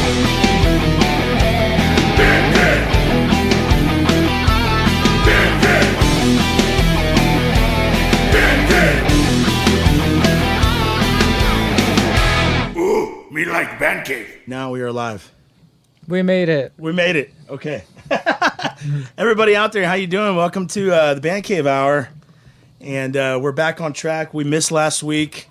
Me like Bandcave. Now we are live. We made it. We made it. Okay. Everybody out there, how you doing? Welcome to the Bandcave Hour. And we're back on track. We missed last week.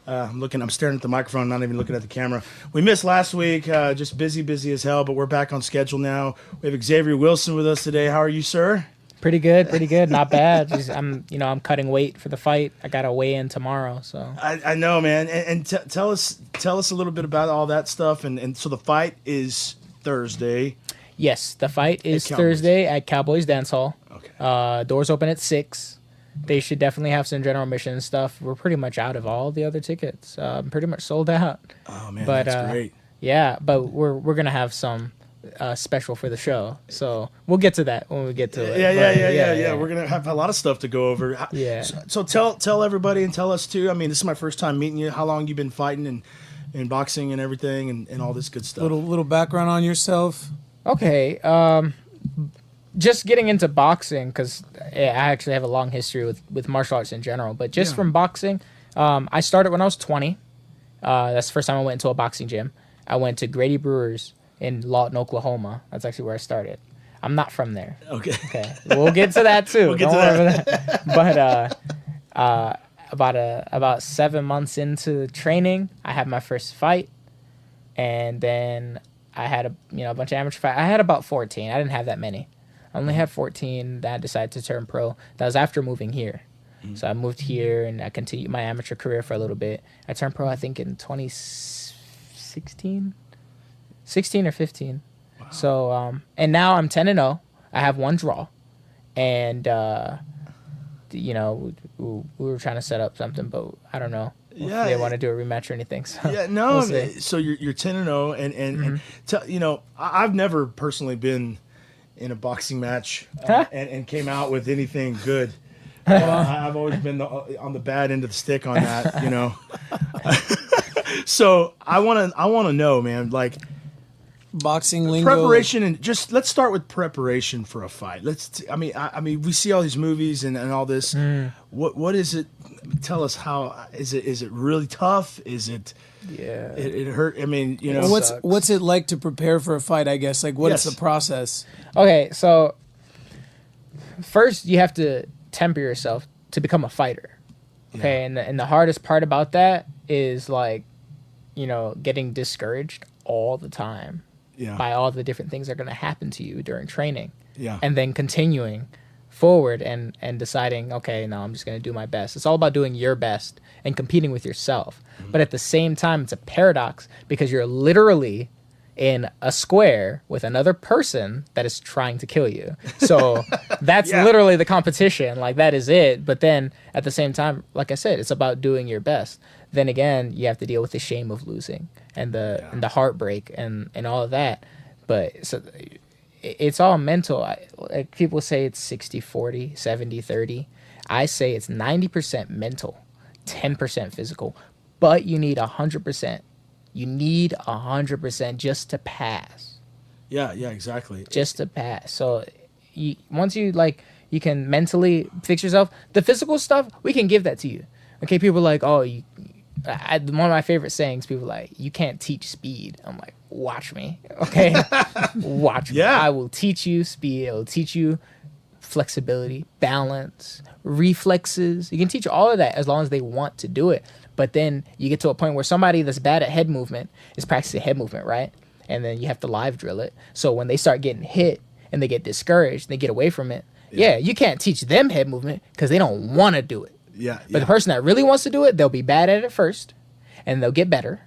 I'm staring at the microphone, not even looking at the camera. We missed last week, just busy as hell, but we're back on schedule now. We have Xavier Wilson with us today. How are you, sir? Pretty good. Not bad. I'm cutting weight for the fight. I got to weigh in tomorrow, so. I know, man. And tell us a little bit about all that stuff. And so the fight is Thursday. Yes, the fight is Thursday at Cowboys Dance Hall. Okay. Doors open at 6. They should definitely have some general admission and stuff. We're pretty much out of all the other tickets. Pretty much sold out. Oh man, that's great. Yeah, but we're gonna have some special for the show, so we'll get to that when we get to it. Yeah. We're gonna have a lot of stuff to go over. Yeah. So tell everybody and tell us too. I mean, this is my first time meeting you. How long you been fighting and boxing and everything and all this good stuff? Little background on yourself. Okay. Just getting into boxing, because I actually have a long history with martial arts in general, but just from boxing, I started when I was 20. That's the first time I went into a boxing gym. I went to Grady Brewers in Lawton, Oklahoma. That's actually where I started. I'm not from there. Okay. We'll get to that too. Don't worry about that. But about 7 months into training, I had my first fight, and then I had a bunch of amateur fights. I had about 14. I didn't have that many. I only had 14 that I decided to turn pro. That was after moving here. Mm-hmm. So I moved here and I continued my amateur career for a little bit. I turned pro, I think, in 2016? 16 or 15. Wow. So, and now I'm 10-0. I have one draw. And, we were trying to set up something, but I don't know. Yeah, if they want to do a rematch or anything. So yeah, no. We'll so you're 10-0, and I've never personally been in a boxing match and came out with anything good. I've always been on the bad end of the stick on that, So I want to know, man, like boxing lingo, preparation, and just let's start with preparation for a fight. I mean, we see all these movies and all this. What is it? Tell us how is it? Is it really tough? Is it? Yeah, it hurt. I mean, what's it like to prepare for a fight? I guess what is the process? Okay, so first you have to temper yourself to become a fighter. Okay, and the hardest part about that is getting discouraged all the time by all the different things that are going to happen to you during training. Yeah, and then continuing forward and deciding, okay, no, I'm just going to do my best. It's all about doing your best and competing with yourself. Mm-hmm. But at the same time, it's a paradox because you're literally in a square with another person that is trying to kill you. So that's literally the competition. Like, that is it. But then at the same time, like I said, it's about doing your best. Then again, you have to deal with the shame of losing and the heartbreak and all of that. But so it's all mental. Like people say it's 60-40, 70-30. I say it's 90% mental, 10% physical. But you need 100%. You need 100% just to pass. Yeah, exactly. Just to pass. So once you can mentally fix yourself, the physical stuff, we can give that to you. Okay, people are like, oh, one of my favorite sayings, people are like, you can't teach speed. I'm like, watch me, okay? Watch me. I will teach you speed. I will teach you flexibility, balance, reflexes. You can teach all of that as long as they want to do it. But then you get to a point where somebody that's bad at head movement is practicing head movement, right? And then you have to live drill it. So when they start getting hit and they get discouraged, they get away from it. Yeah, you can't teach them head movement because they don't want to do it. But the person that really wants to do it, they'll be bad at it first, and they'll get better,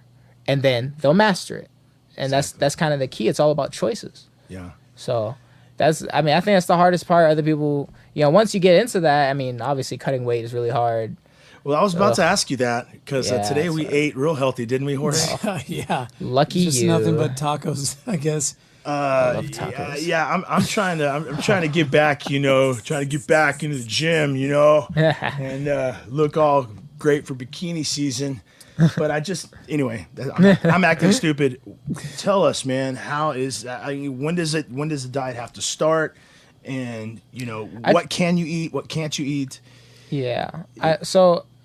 and then they'll master it. And that's kind of the key. It's all about choices. Yeah. So I think that's the hardest part. Other people, once you get into that, I mean, obviously cutting weight is really hard. Well, I was about to ask you that because today we ate real healthy, didn't we, Jorge? Yeah. Lucky just you. Nothing but tacos, I guess. I love tacos. I'm trying to get back, trying to get back into the gym, and look all great for bikini season. But anyway, I'm acting stupid. Tell us, man, when does the diet have to start? And what can you eat? What can't you eat? Yeah.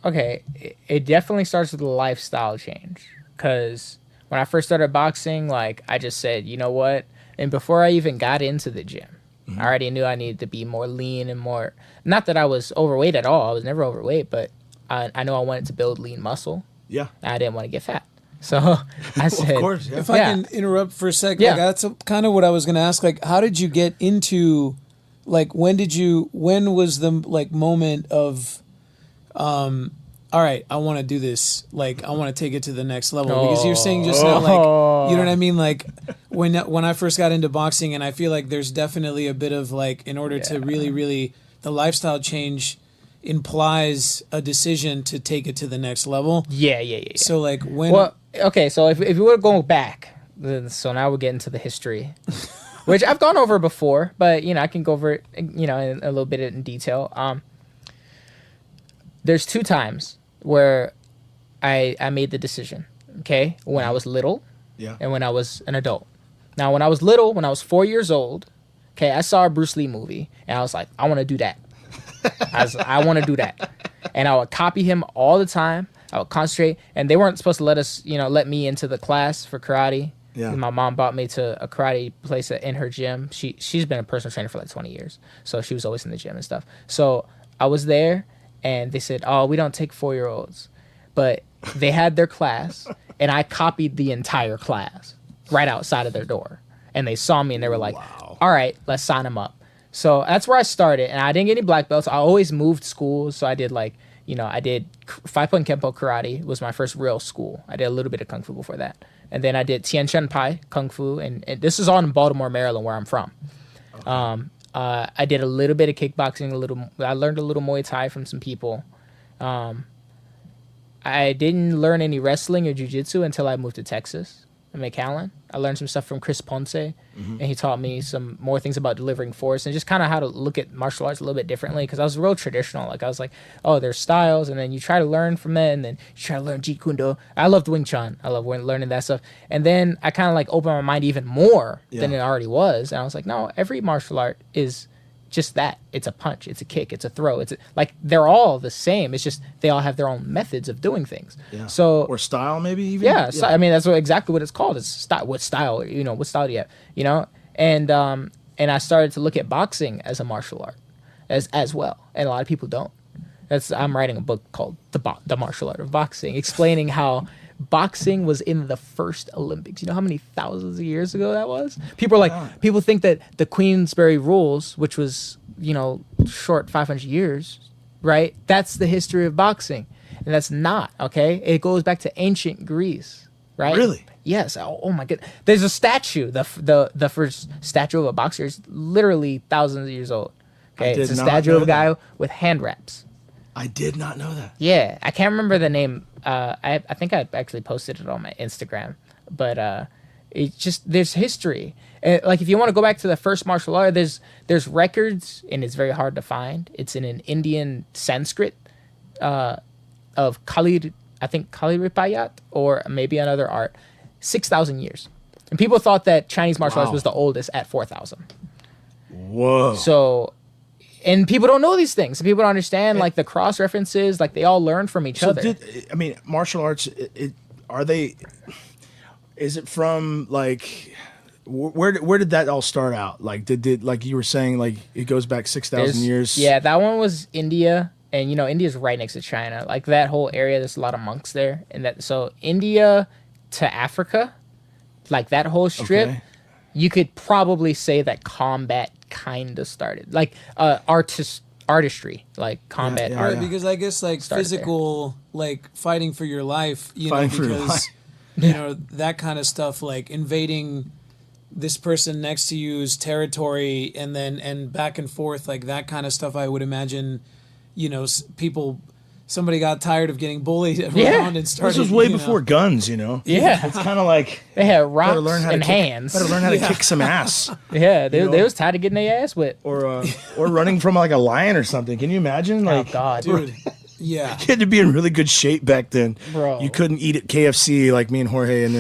Okay, it definitely starts with a lifestyle change. Because when I first started boxing, like, I just said, you know what? And before I even got into the gym, I already knew I needed to be more lean and more. Not that I was overweight at all. I was never overweight, but I know I wanted to build lean muscle. Yeah. And I didn't want to get fat. So I said, of course, yeah. If I can interrupt for a second, Yeah. like, that's kind of what I was going to ask. Like, how did you get into, like, when was the, like, moment of, all right, I want to do this. Like, I want to take it to the next level. Because you're saying just now, like, you know what I mean? Like, when I first got into boxing, and I feel like there's definitely a bit of, like, in order to really, really, the lifestyle change implies a decision to take it to the next level. Yeah. So, like, when... Well, okay, so if we were to go back, so now we're getting to the history, which I've gone over before, but, I can go over it, in a little bit in detail. There's 2 times where I made the decision, okay? When I was little and when I was an adult. Now, when I was little, when I was 4 years old, okay, I saw a Bruce Lee movie, and I was like, I want to do that. I want to do that. And I would copy him all the time. I would concentrate, and they weren't supposed to let me into the class for karate. Yeah. My mom brought me to a karate place in her gym. She's been a personal trainer for like 20 years, so she was always in the gym and stuff. So I was there, and they said, "Oh, we don't take 4-year-olds," but they had their class, and I copied the entire class right outside of their door, and they saw me, and they were like, "Wow. All right, let's sign them up." So that's where I started, and I didn't get any black belts. I always moved schools, so I did I did 5-point Kempo karate was my first real school. I did a little bit of Kung Fu before that. And then I did Tien Shan Pai Kung Fu, and this is all in Baltimore, Maryland, where I'm from. Okay. I did a little bit of kickboxing, I learned a little Muay Thai from some people. I didn't learn any wrestling or jiu-jitsu until I moved to Texas, in McAllen. I learned some stuff from Chris Ponce, and he taught me some more things about delivering force and just kind of how to look at martial arts a little bit differently, because I was real traditional. Like, I was like, oh, there's styles, and then you try to learn from it, and then you try to learn Jeet Kune Do. I loved Wing Chun. I love learning that stuff. And then I kind of like opened my mind even more than it already was, and I was like, no, every martial art is just that. It's a punch, it's a kick, it's a throw. Like, they're all the same. It's just they all have their own methods of doing things. Yeah. So, or style, maybe even. Yeah. So, I mean, that's exactly what it's called. It's style. What style? What style do you have? And I started to look at boxing as a martial art, as well. And a lot of people don't. I'm writing a book called The Martial Art of Boxing, explaining how boxing was in the first Olympics. You know how many thousands of years ago that was? People think that the Queensberry Rules, which was, short 500 years, right? That's the history of boxing. And that's not, okay? It goes back to ancient Greece, right? Really? Yes. Oh my goodness. There's a statue. The first statue of a boxer is literally thousands of years old. Okay? It's a statue of a guy with hand wraps. I did not know that. Yeah, I can't remember the name. I think I actually posted it on my Instagram, but it's just, there's history. Like, if you want to go back to the first martial art, there's records, and it's very hard to find. It's in an Indian Sanskrit of Kali Ripayat, or maybe another art, 6,000 years. And people thought that Chinese martial arts was the oldest at 4,000. Whoa. So... And people don't know these things. People don't understand, like, the cross references. Like, they all learn from each other. Martial arts, is it from, like, where did that all start out? Like, did like you were saying, like, it goes back 6,000 years? Yeah, that one was India. And, India's right next to China. Like, that whole area, there's a lot of monks there. So India to Africa, like, that whole strip, you could probably say that combat kind of started, like artistry, like combat art. Yeah, because I guess, like, physical there. Like fighting for your life, because that kind of stuff, like invading this person next to you's territory, and back and forth, like that kind of stuff. I would imagine, somebody got tired of getting bullied around and started. This was way before guns, Yeah, it's kind of like they had rocks and hands. Better learn how to kick some ass. Yeah, they was tired of getting their ass whipped, or running from, like, a lion or something. Can you imagine? Like, oh God, dude. Yeah. You had to be in really good shape back then. Bro. You couldn't eat at KFC like me and Jorge, and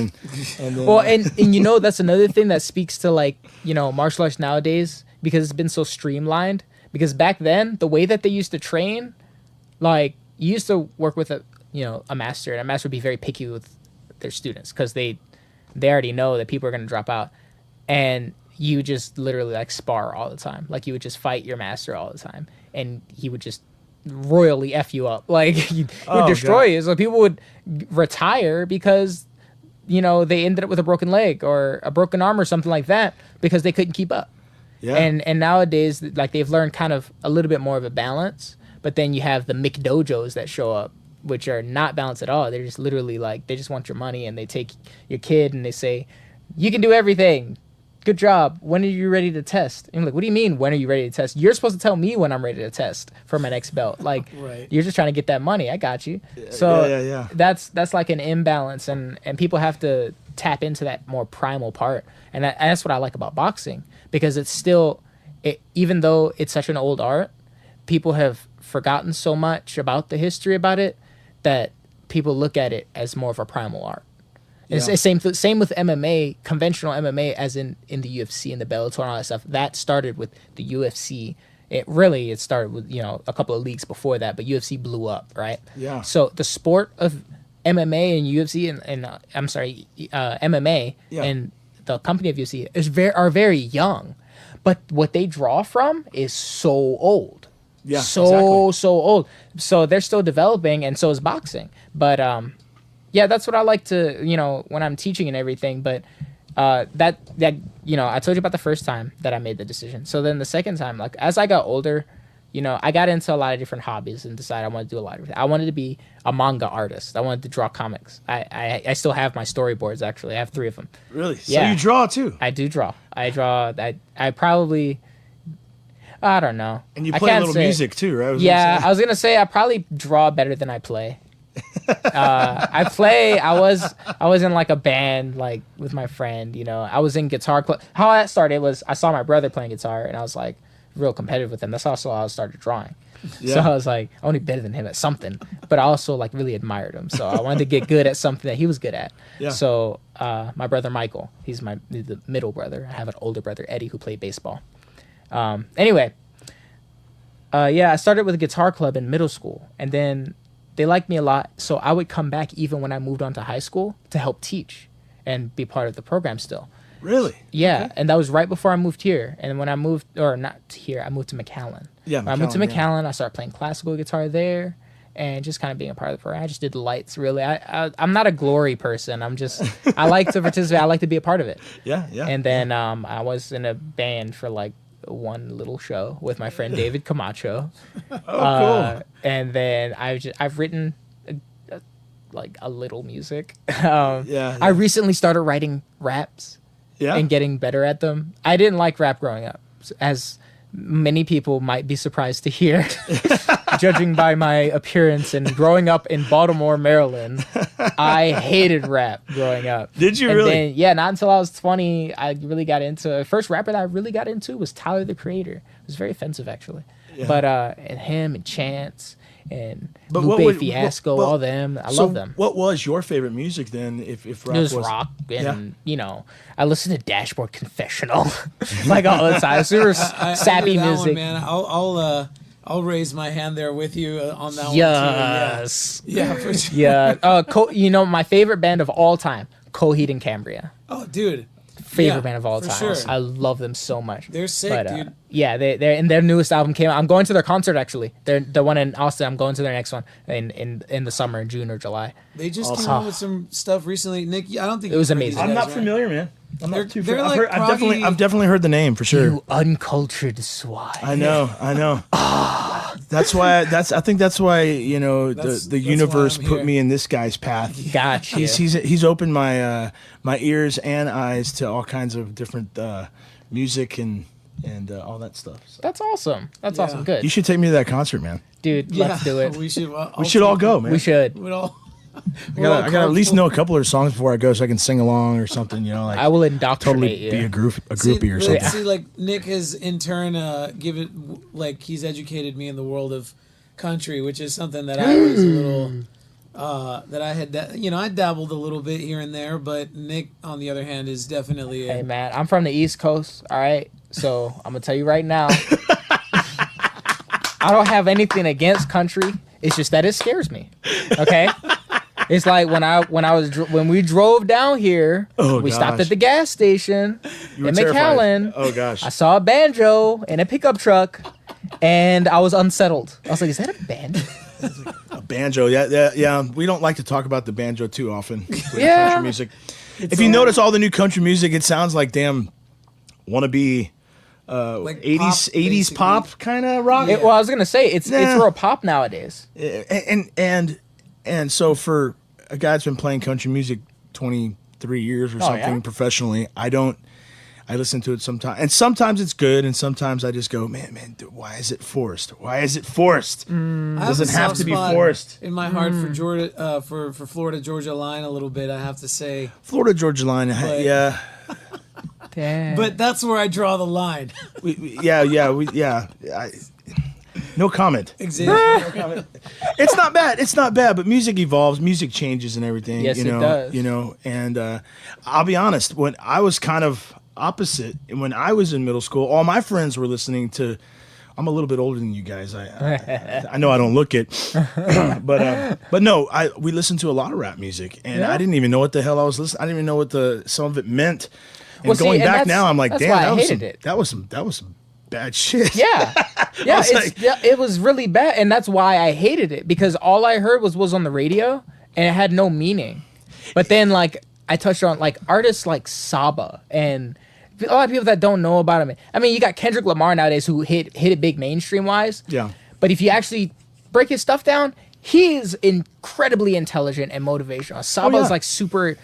then Well, and you know, that's another thing that speaks to, like, you know, martial arts nowadays, because it's been so streamlined. Because back then, the way that they used to train, like, you used to work with a master, and a master would be very picky with their students because they already know that people are going to drop out, and you just literally like spar all the time. Like, you would just fight your master all the time, and he would just royally F you up. Like, he would destroy you. So people would retire because, you know, they ended up with a broken leg or a broken arm or something like that because they couldn't keep up. yeah, And nowadays, like, they've learned kind of a little bit more of a balance, but then you have the McDojos that show up, which are not balanced at all. They're just literally like, they just want your money, and they take your kid and they say, you can do everything. Good job. When are you ready to test? And I'm like, what do you mean, when are you ready to test? You're supposed to tell me when I'm ready to test for my next belt. Like, Right. You're just trying to get that money. I got you. So yeah. that's like an imbalance, and people have to tap into that more primal part. And that's what I like about boxing, because it's still, even though it's such an old art, people have forgotten so much about the history about it that people look at it as more of a primal art. And Yeah. it's same with MMA, conventional MMA, as in the UFC and the Bellator and all that stuff. That started with the UFC. It started with, you know, a couple of leagues before that, but UFC blew up, right? Yeah. So the sport of MMA and UFC and MMA Yeah. and the company of UFC are very young, but what they draw from is so old. Yeah, so exactly. so old. So they're still developing, and so is boxing. But yeah, that's what I like to, you know, when I'm teaching and everything. But that you know, I told you about the first time that I made the decision. So then the second time, like, as I got older, you know, I got into a lot of different hobbies and decided I wanted to do a lot of everything. I wanted to be a manga artist. I wanted to draw comics. I still have my storyboards, actually. I have 3 of them. Really? So Yeah. you draw too, I do draw. I probably, I don't know. and you I play a can't little say. music too, right? Yeah, I was gonna say I probably draw better than I play. I was in like a band, like, with my friend, you know. I was in guitar club. How that started was I saw my brother playing guitar, and I was like real competitive with him. That's also how I started drawing. Yeah. So I was like, I want to be better than him at something, but I also like really admired him. So I wanted to get good at something that he was good at. Yeah. So my brother Michael, he's the middle brother. I have an older brother Eddie who played baseball. Anyway, I started with a guitar club in middle school, and then they liked me a lot, so I would come back even when I moved on to high school to help teach and be part of the program still. Really? Yeah, Okay. and that was right before I moved here. And when I moved, or not here, I moved to McAllen. Yeah, When I moved to McAllen, yeah. McAllen, I started playing classical guitar there, and just kind of being a part of the program. I just did the lights, really. I'm not a glory person. I like to participate. I like to be a part of it. Yeah. And then I was in a band for like one little show with my friend David Camacho. Oh, cool. And then I've written like a little music. Yeah. I recently started writing raps Yeah. and getting better at them. I didn't like rap growing up, as many people might be surprised to hear, judging by my appearance and growing up in Baltimore, Maryland. I hated rap growing up. Did you And really? then, yeah, not until I was 20, I really got into it. First rapper that I really got into was Tyler, the Creator. It was very offensive, actually. Yeah. But and him and Chance and But what Lupe would- Fiasco, well, all them. I So love them. what was your favorite music then? If rap It was was rock, and Yeah. you know, I listened to Dashboard Confessional like all the time. Super I sappy hear that music. one, man. I'll raise my hand there with you on that one too. Yeah. Yes. Yeah, for sure. Yeah. You know, my favorite band of all time, Coheed and Cambria. Oh, dude. Favorite Yeah, band of all for time. sure. I love them so much. They're sick, But, dude. Yeah, they're and their newest album came out. I'm going to their concert, actually. They're the one in Austin. I'm going to their next one in the summer, in June or July. They just Awesome. came out with some stuff recently. Nick, I don't think It was you've heard these amazing. I'm guys, not right? familiar, man. I'm They're- not too they're familiar. like I've proggy- definitely heard the name for sure. You uncultured swine. I know. That's why. I think that's why, you know, That's the why universe I'm put here. me in this guy's path. Gotcha. He's opened my my ears and eyes to all kinds of different music and all that stuff. So. That's awesome. That's Yeah. awesome. Good. You should take me to that concert, man. Dude, Yeah, let's do it. We should. We should all go, man. We should. We'd all. I gotta at least know a couple of songs before I go, so I can sing along or something. You know, like I will indoctrinate totally you. be a groupie or something. See, like Nick has in turn like he's educated me in the world of country, which is something that I was a little that I had I dabbled a little bit here and there, but Nick on the other hand is definitely Hey man, I'm from the East Coast, all right? So I'm gonna tell you right now, I don't have anything against country. It's just that it scares me. Okay? It's like when we drove down here, we stopped at the gas station in McAllen. Oh gosh. I saw a banjo in a pickup truck and I was unsettled. I was like, is that a banjo? A banjo, yeah. We don't like to talk about the banjo too often with Yeah. country music. If you notice all the new country music, it sounds like damn wannabe like 80s pop, 80s basically. pop kind of rock. Well, I was gonna say it's real pop nowadays. And so for a guy that's been playing country music 23 years or something yeah? professionally, I listen to it sometimes, and sometimes it's good, and sometimes I just go, man, dude, why is it forced? Why is it forced? Doesn't have to be forced. In my heart for Georgia, for Florida Georgia line a little bit, I have to say. Florida Georgia line, But- yeah. Damn. But that's where I draw the line. No comment. Xavier. It's not bad. It's not bad, but music evolves, music changes and everything. Yes, it does. And I'll be honest, when I was kind of opposite, when I was in middle school, all my friends were listening to. I'm a little bit older than you guys. I know I don't look it, but no, we listened to a lot of rap music, and I didn't even know what the hell I was listening. I didn't even know what some of it meant. And Well, see, going and back now, I'm like, that's damn, why I that was hated some, it. that was some bad shit. Yeah, was like- it was really bad, and that's why I hated it, because all I heard was on the radio, and it had no meaning. But then, like, I touched on like artists like Saba and a lot of people that don't know about him. I mean, you got Kendrick Lamar nowadays who hit it big mainstream wise. Yeah. But if you actually break his stuff down, he is incredibly intelligent and motivational. Saba is like super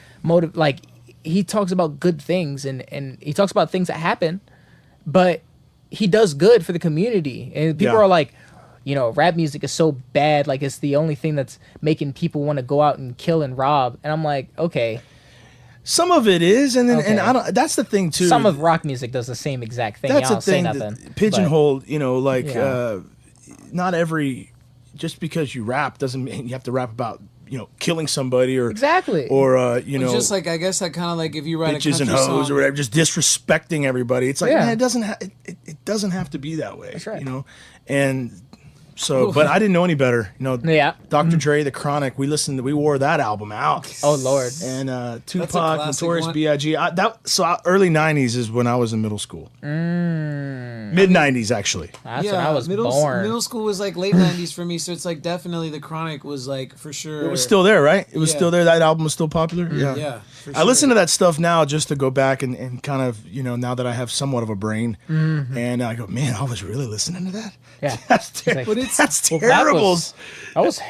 like he talks about good things and he talks about things that happen, but he does good for the community. And people are like, rap music is so bad, like it's the only thing that's making people want to go out and kill and rob. And I'm like, okay. Some of it is, and then and I don't. That's the thing too. Some of rock music does the same exact thing. That's Y'all the thing. Say nothing, Pigeonholed, Yeah. not every. Just because you rap doesn't mean you have to rap about killing somebody or Exactly. or Just like I guess I kind of like if you write a bitches country and hoes song, or whatever, just disrespecting everybody. It's like Yeah. man, it doesn't it doesn't have to be that way. That's right. And so, but I didn't know any better. Yeah. Dr. Dre, The Chronic. We wore that album out. Oh Lord. And Tupac, classic Notorious one. B.I.G. Early '90s is when I was in middle school. Mid '90s actually. That's when I was middle born. middle school was like late '90s for me, so it's like definitely The Chronic was like for sure. It was still there, right? It was Yeah. still there. That album was still popular. yeah. For I listen to that stuff now just to go back and kind of, now that I have somewhat of a brain. And I go, man, I was really listening to that? Yeah. That's, like- But it's that's Well, terrible. that was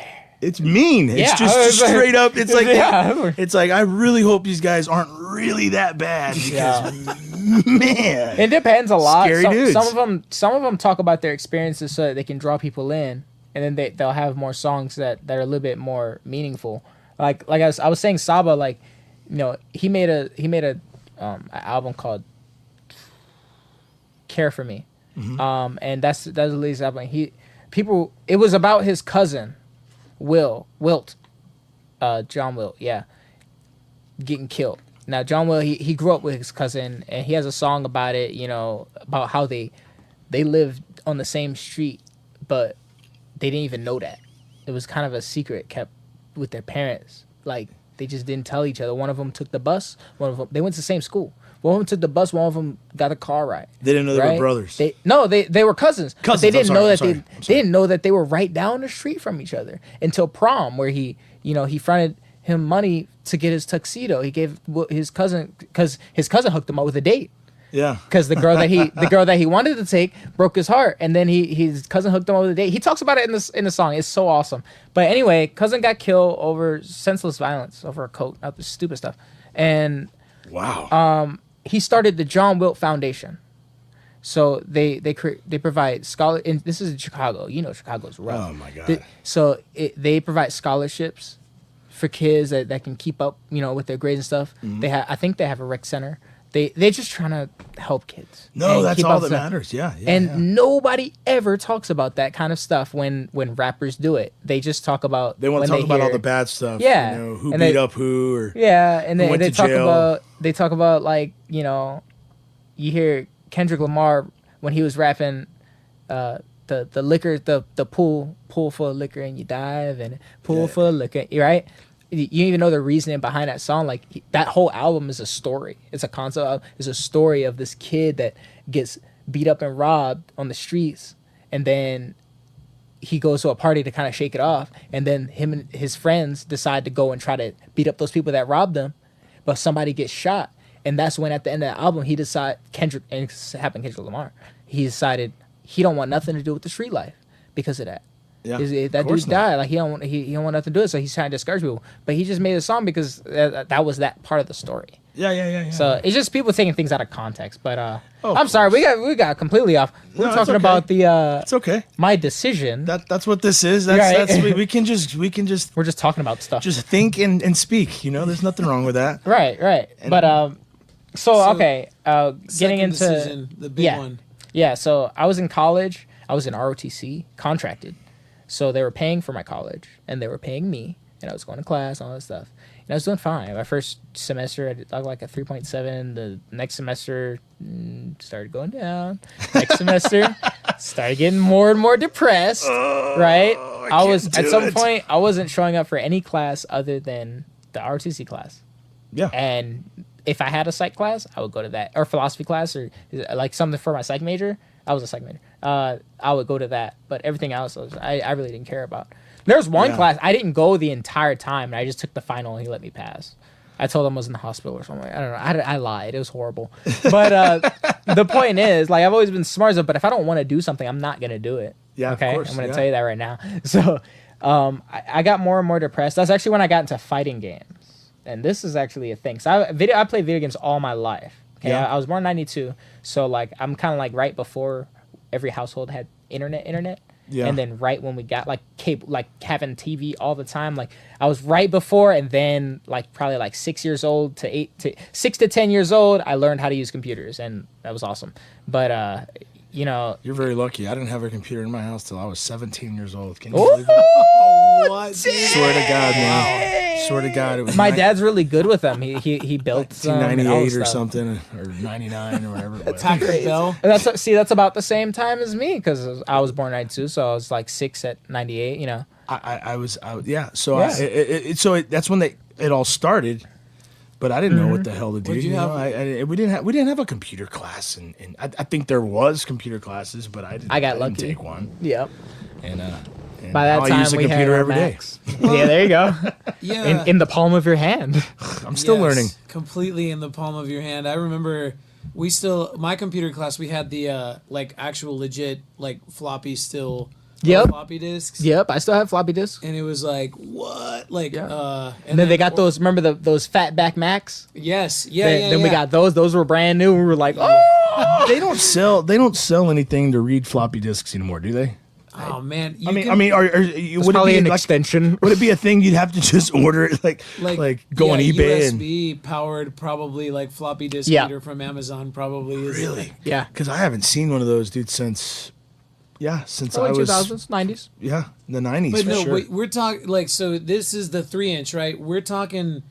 It's mean. It's Yeah, just I was like- straight up. It's like, Yeah. it's like, I really hope these guys aren't really that bad because, man. It depends a lot. Scary some, dudes. some of them talk about their experiences so that they can draw people in, and then they'll have more songs that are a little bit more meaningful. Like I was saying, Saba, like, he made a an album called Care for Me, and that's the latest album. It was about his cousin, Wilt, John Wilt, getting killed. Now, John Wilt, he grew up with his cousin, and he has a song about it, about how they lived on the same street, but they didn't even know that. It was kind of a secret kept with their parents. Like, they just didn't tell each other. One of them took the bus. They went to the same school. One of them took the bus. One of them got a car ride. They didn't know they were brothers. They were cousins. But they didn't know that they didn't know that they were right down the street from each other until prom, where he fronted him money to get his tuxedo. He gave his cousin, because his cousin hooked him up with a date. Yeah. Because the girl that he wanted to take broke his heart, and then his cousin hooked him up with a date. He talks about it in the song. It's so awesome. But anyway, cousin got killed over senseless violence over a coat, out this stupid stuff, and Wow. he started the John Wilt Foundation. So they provide and this is in Chicago. Chicago's rough. Oh my God. They provide scholarships for kids that can keep up, with their grades and stuff. I think they have a rec center. They're just trying to help kids. No, and that's keep all up that stuff. matters. Yeah. And nobody ever talks about that kind of stuff when rappers do it. They just talk about they want when to talk about all hear- the bad stuff. Yeah. You know, who And beat they- up who or Yeah, and who then went they to talk jail. about like, you know, you hear Kendrick Lamar when he was rapping the liquor, the pool full of liquor and you dive and pool full of liquor, right? You don't even know the reasoning behind that song. Like that whole album is a story. It's a concept album. It's a story of this kid that gets beat up and robbed on the streets, and then he goes to a party to kind of shake it off, and then him and his friends decide to go and try to beat up those people that robbed them, but somebody gets shot, and that's when at the end of the album he decided Kendrick, and it happened to Kendrick Lamar, he decided he don't want nothing to do with the street life because of that. Yeah, That dude died. Like he don't want nothing to do with it, so he's trying to discourage people. But he just made a song because that was that part of the story. Yeah. So it's just people taking things out of context. But of I'm sorry, we got completely off. We're No, it's talking okay. about the It's okay. my decision. That's what this is. That's, Right. that's we can just We're just talking about stuff. just think and speak. You know, there's nothing wrong with that. Right. But So, okay. Getting Second into decision, the big yeah. one. Yeah. So I was in college. I was in ROTC contracted. So they were paying for my college and they were paying me, and I was going to class and all that stuff. And I was doing fine. My first semester, I did like a 3.7. The next semester started going down. Next semester, started getting more and more depressed. Right? I was can't at do some it. point I wasn't showing up for any class other than the ROTC class. Yeah. And if I had a psych class, I would go to that, or philosophy class, or like something for my psych major. I was a psych major. I would go to that, but everything else, I really didn't care about. There was one Yeah. class I didn't go the entire time, and I just took the final, and he let me pass. I told him I was in the hospital or something. I don't know. I lied. It was horrible. But the point is, like, I've always been smart, but if I don't want to do something, I'm not gonna do it. Yeah, of Okay, course, I'm gonna yeah. tell you that right now. So I got more and more depressed. That's actually when I got into fighting games, and this is actually a thing. So I played video games all my life. Okay, Yeah. I was born in '92, so like I'm kind of like right before every household had internet. Yeah. And then right when we got like cable, like having TV all the time, like I was right before, and then like probably like 6 years old to 6 to 10 years old, I learned how to use computers, and that was awesome. But you know, You're very lucky. I didn't have a computer in my house till I was 17 years old. Can you Ooh, believe that? What? Swear to God, man. Swear to God, it was my dad's really good with them. He built some and all 1998 this or stuff. something, or 99 or whatever. it was. Taco Bell. And that's about the same time as me, because I was born in '92, so I was like 6 at '98. You know. I was yeah. So Yeah. that's when it all started. But I didn't know what the hell to do. What'd you You know, have? we didn't have a computer class, and I think there was computer classes, but I I got didn't lucky. take one. Yep. And By that I time, use the we computer had our every day. Macs. Yeah, there you go. Yeah. In the palm of your hand. I'm still Yes, learning. completely in the palm of your hand. I remember my computer class, we had the like actual legit like floppy still Yep. floppy disks. Yep, I still have floppy disks. And it was like, what? Like Yeah. And then they got those. Remember those fat back Macs? Yes. Yeah. Then we got those. Those were brand new. We were like, oh. They don't sell anything to read floppy disks anymore, do they? Oh man. You I mean, can- I mean, would it Probably be an like extension. would it be a thing you'd have to just order it like go on eBay and USB powered probably like floppy disk Yeah. reader from Amazon probably is really? Yeah. Because I haven't seen one of those, dude, since I Early was 2000s, 90s. the 90s. But for no, sure. we're talking like, so this is the 3-inch, right? We're talking.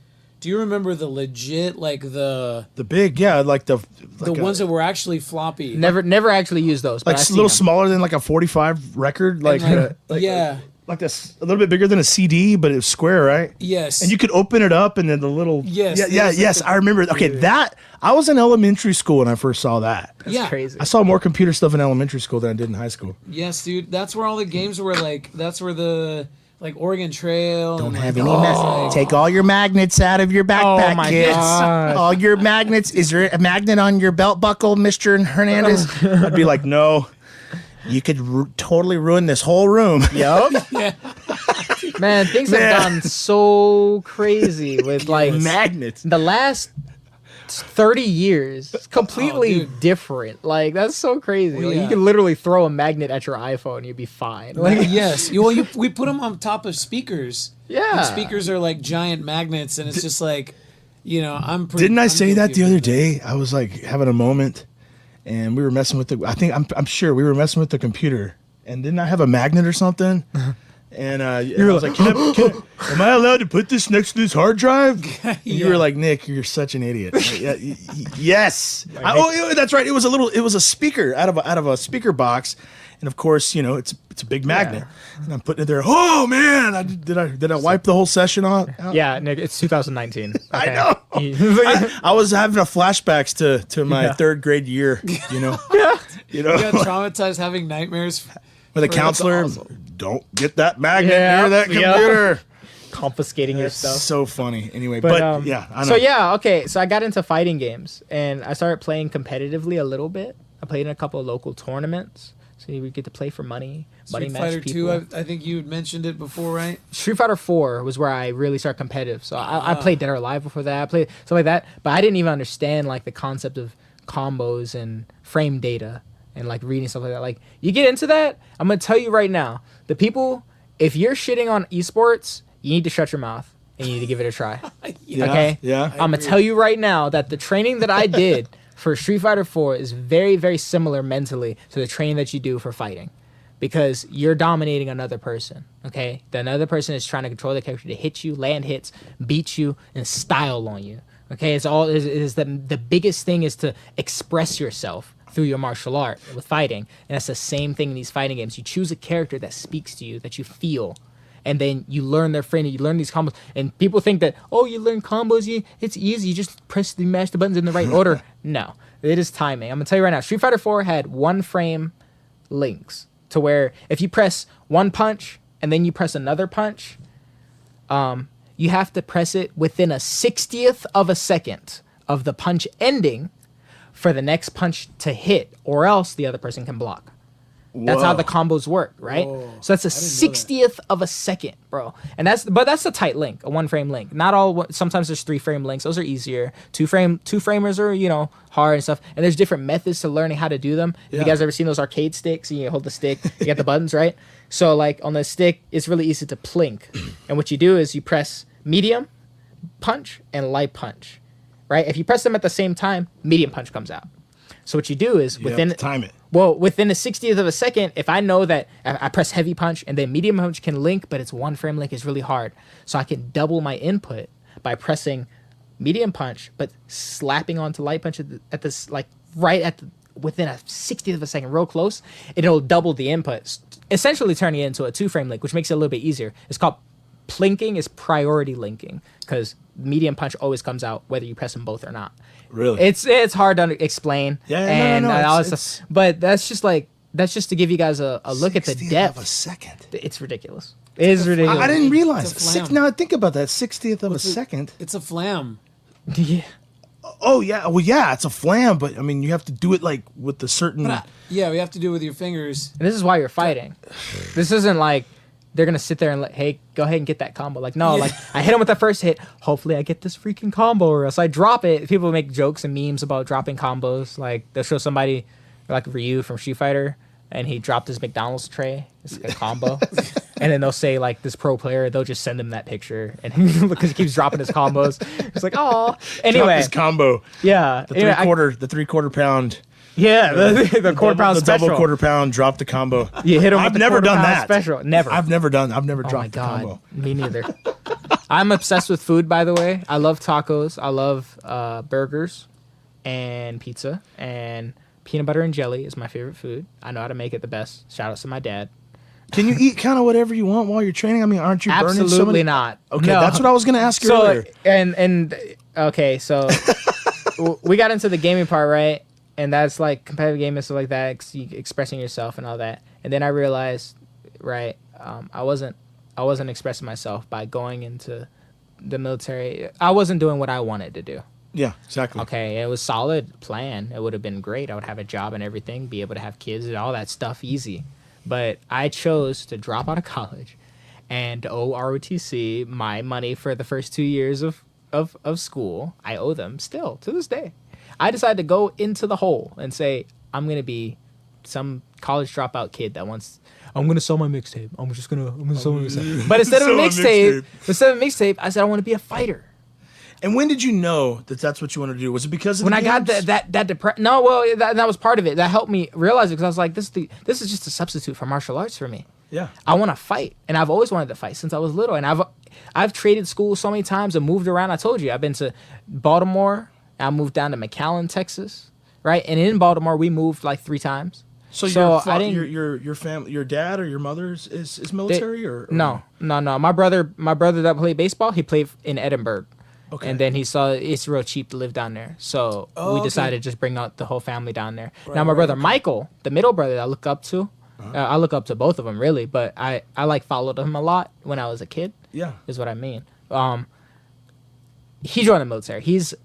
Do you remember the legit like the big, yeah, like the ones that were actually floppy? Never actually used those. But like I a seen little them. smaller than like a 45 record, like, yeah. like a little bit bigger than a CD, but it was square, right? Yes. And you could open it up, and then the little Yes, yes, yes, like I remember. Okay, that I was in elementary school when I first saw that. That's yeah. crazy. I saw more computer stuff in elementary school than I did in high school. Yes, dude. That's where all the games were. Like that's where the like Oregon Trail. Don't and, have like, any. all, like- Take all your magnets out of your backpack, Oh my kids. gosh. All your magnets. Is there a magnet on your belt buckle, Mr. Hernandez? I'd be like, no. You could totally ruin this whole room. Yup. Yeah. Man, things Man. have gone so crazy with like Magnets. the last 30 years. It's completely dude. different. Like that's so crazy. Well, Like, yeah. you can literally throw a magnet at your iPhone and you'd be fine. Like, Yes. We put them on top of speakers. Yeah. And speakers are like giant magnets, and it's just like. I'm pretty. Didn't I I'm say that guilty the of other doing day? I was like having a moment, and we were messing with I'm sure we were messing with the computer, and didn't I have a magnet or something? And I was like, am I allowed to put this next to this hard drive? And you were like, Nick, you're such an idiot. Yes. That's right. It was a speaker out of a speaker box. And of course, it's a big magnet. Yeah. And I'm putting it there. Oh man, did I wipe the whole session out? Yeah, Nick, it's 2019. Okay. I know. I was having a flashbacks to my third grade year, Yeah. You got traumatized having nightmares with a counselor. Awesome. Don't get that magnet near that computer. Confiscating your stuff. So funny. Anyway, but yeah, I know. So yeah, okay. So I got into fighting games and I started playing competitively a little bit. I played in a couple of local tournaments. So we get to play for money. Street Fighter 2, I think you had mentioned it before, right? Street Fighter 4 was where I really started competitive. So I played Dead or Alive before that. I played stuff like that. But I didn't even understand like the concept of combos and frame data and like reading stuff like that. Like you get into that, I'm going to tell you right now, the people, if you're shitting on esports, you need to shut your mouth and you need to give it a try. Okay? Yeah. I'm going to tell you right now that the training that I did for Street Fighter 4 is very, very similar mentally to the training that you do for fighting. Because you're dominating another person, okay? The another person is trying to control the character to hit you, land hits, beat you, and style on you, okay? The biggest thing is to express yourself through your martial art with fighting. And that's the same thing in these fighting games. You choose a character that speaks to you, that you feel, and then you learn their friend, you learn these combos. And people think that, you learn combos, it's easy, you just mash the buttons in the right order. No, it is timing. I'm gonna tell you right now, Street Fighter 4 had one frame links to where if you press one punch and then you press another punch, you have to press it within a 60th of a second of the punch ending for the next punch to hit, or else the other person can block. That's how the combos work, right? Whoa. So that's a 60th of a second, bro. And that's a tight link, a one frame link. Not all. Sometimes there's 3 frame links. Those are easier. Two framers are hard and stuff. And there's different methods to learning how to do them. Yeah. Have you guys ever seen those arcade sticks? You hold the stick, you get the buttons, right? So like on the stick, it's really easy to plink. And what you do is you press medium punch and light punch, right? If you press them at the same time, medium punch comes out. So what you do is within time it. Well, within a 60th of a second, if I know that I press heavy punch and then medium punch can link, but it's one frame link, is really hard. So I can double my input by pressing medium punch, but slapping onto light punch within a 60th of a second, real close. It'll double the input, essentially turning it into a 2-frame link, which makes it a little bit easier. It's called plinking, is priority linking, because medium punch always comes out whether you press them both or not. Really? It's hard to explain. Yeah, no. But that's just to give you guys a look at the depth. Of a second. It's ridiculous. It is ridiculous. I didn't realize. Now think about that. 60th of a second. It's a flam. Yeah. Oh yeah. Well, yeah. It's a flam, but I mean, you have to do it like with the certain. Yeah, we have to do it with your fingers. And this is why you're fighting. This isn't like they're gonna sit there and hey, go ahead and get that combo. Like, no, like I hit him with the first hit. Hopefully I get this freaking combo, or else I drop it. People make jokes and memes about dropping combos. Like they'll show somebody like Ryu from Street Fighter, and he dropped his McDonald's tray. It's like a combo. And then they'll say like this pro player, they'll just send him that picture, and because he keeps dropping his combos, it's like, oh. Anyway, drop his combo. Yeah, The 3/4 pound. Yeah, the quarter pound special. Double quarter pound, drop the combo. You hit him. I've never done that. Special. Never. I've never dropped the combo. Me neither. I'm obsessed with food, by the way. I love tacos. I love burgers and pizza, and peanut butter and jelly is my favorite food. I know how to make it the best. Shout out to my dad. Can you eat kind of whatever you want while you're training? I mean, aren't you burning so Absolutely many? not. Okay, No. that's what I was going to ask you earlier. So we got into the gaming part, right? And that's like competitive gaming and stuff like that, expressing yourself and all that. And then I realized, right, I wasn't expressing myself by going into the military. I wasn't doing what I wanted to do. Yeah, exactly. Okay, it was a solid plan. It would have been great. I would have a job and everything, be able to have kids and all that stuff easy. But I chose to drop out of college and owe ROTC my money for the first 2 years of school. I owe them still to this day. I decided to go into the hole and say, I'm going to be some college dropout kid that wants, I'm going to sell my mixtape. I'm going to sell my mixtape. But instead of a mixtape, I said, I want to be a fighter. And when did you know that that's what you wanted to do? Was it because of when the I got games? that depression. No, well, that was part of it. That helped me realize it because I was like, this is just a substitute for martial arts for me. Yeah. I want to fight, and I've always wanted to fight since I was little. And I've traded school so many times and moved around. I told you I've been to Baltimore. I moved down to McAllen, Texas, right? And in Baltimore, we moved like 3 times. So your family, your dad or your mother is military or no. My brother that played baseball, he played in Edinburgh. Okay. And then he saw it's real cheap to live down there. So we decided to just bring out the whole family down there. Now, my brother Michael, the middle brother that I look up to, I look up to both of them, really. But I like followed him a lot when I was a kid. Yeah. Is what I mean. He joined the military. He's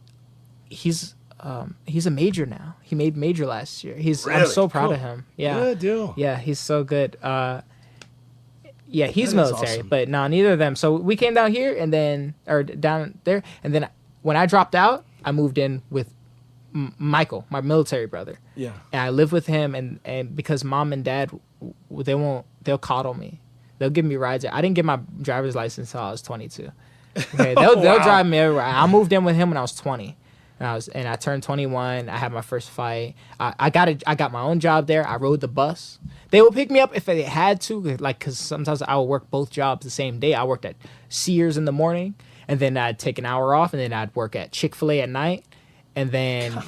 a major now. He made major last year. I'm so proud of him. Yeah. Good deal. Yeah, he's so good. Yeah, he's That is military, awesome. but no, neither of them. So we came down here or down there, and then when I dropped out, I moved in with Michael, my military brother. Yeah. And I live with him, and because mom and dad, they'll coddle me. They'll give me rides. I didn't get my driver's license until I was 22. Okay, they'll drive me everywhere. I moved in with him when I was 20. And I turned 21. I had my first fight. I got my own job there. I rode the bus. They would pick me up if they had to, like, because sometimes I would work both jobs the same day. I worked at Sears in the morning, and then I'd take an hour off, and then I'd work at Chick-fil-A at night, and then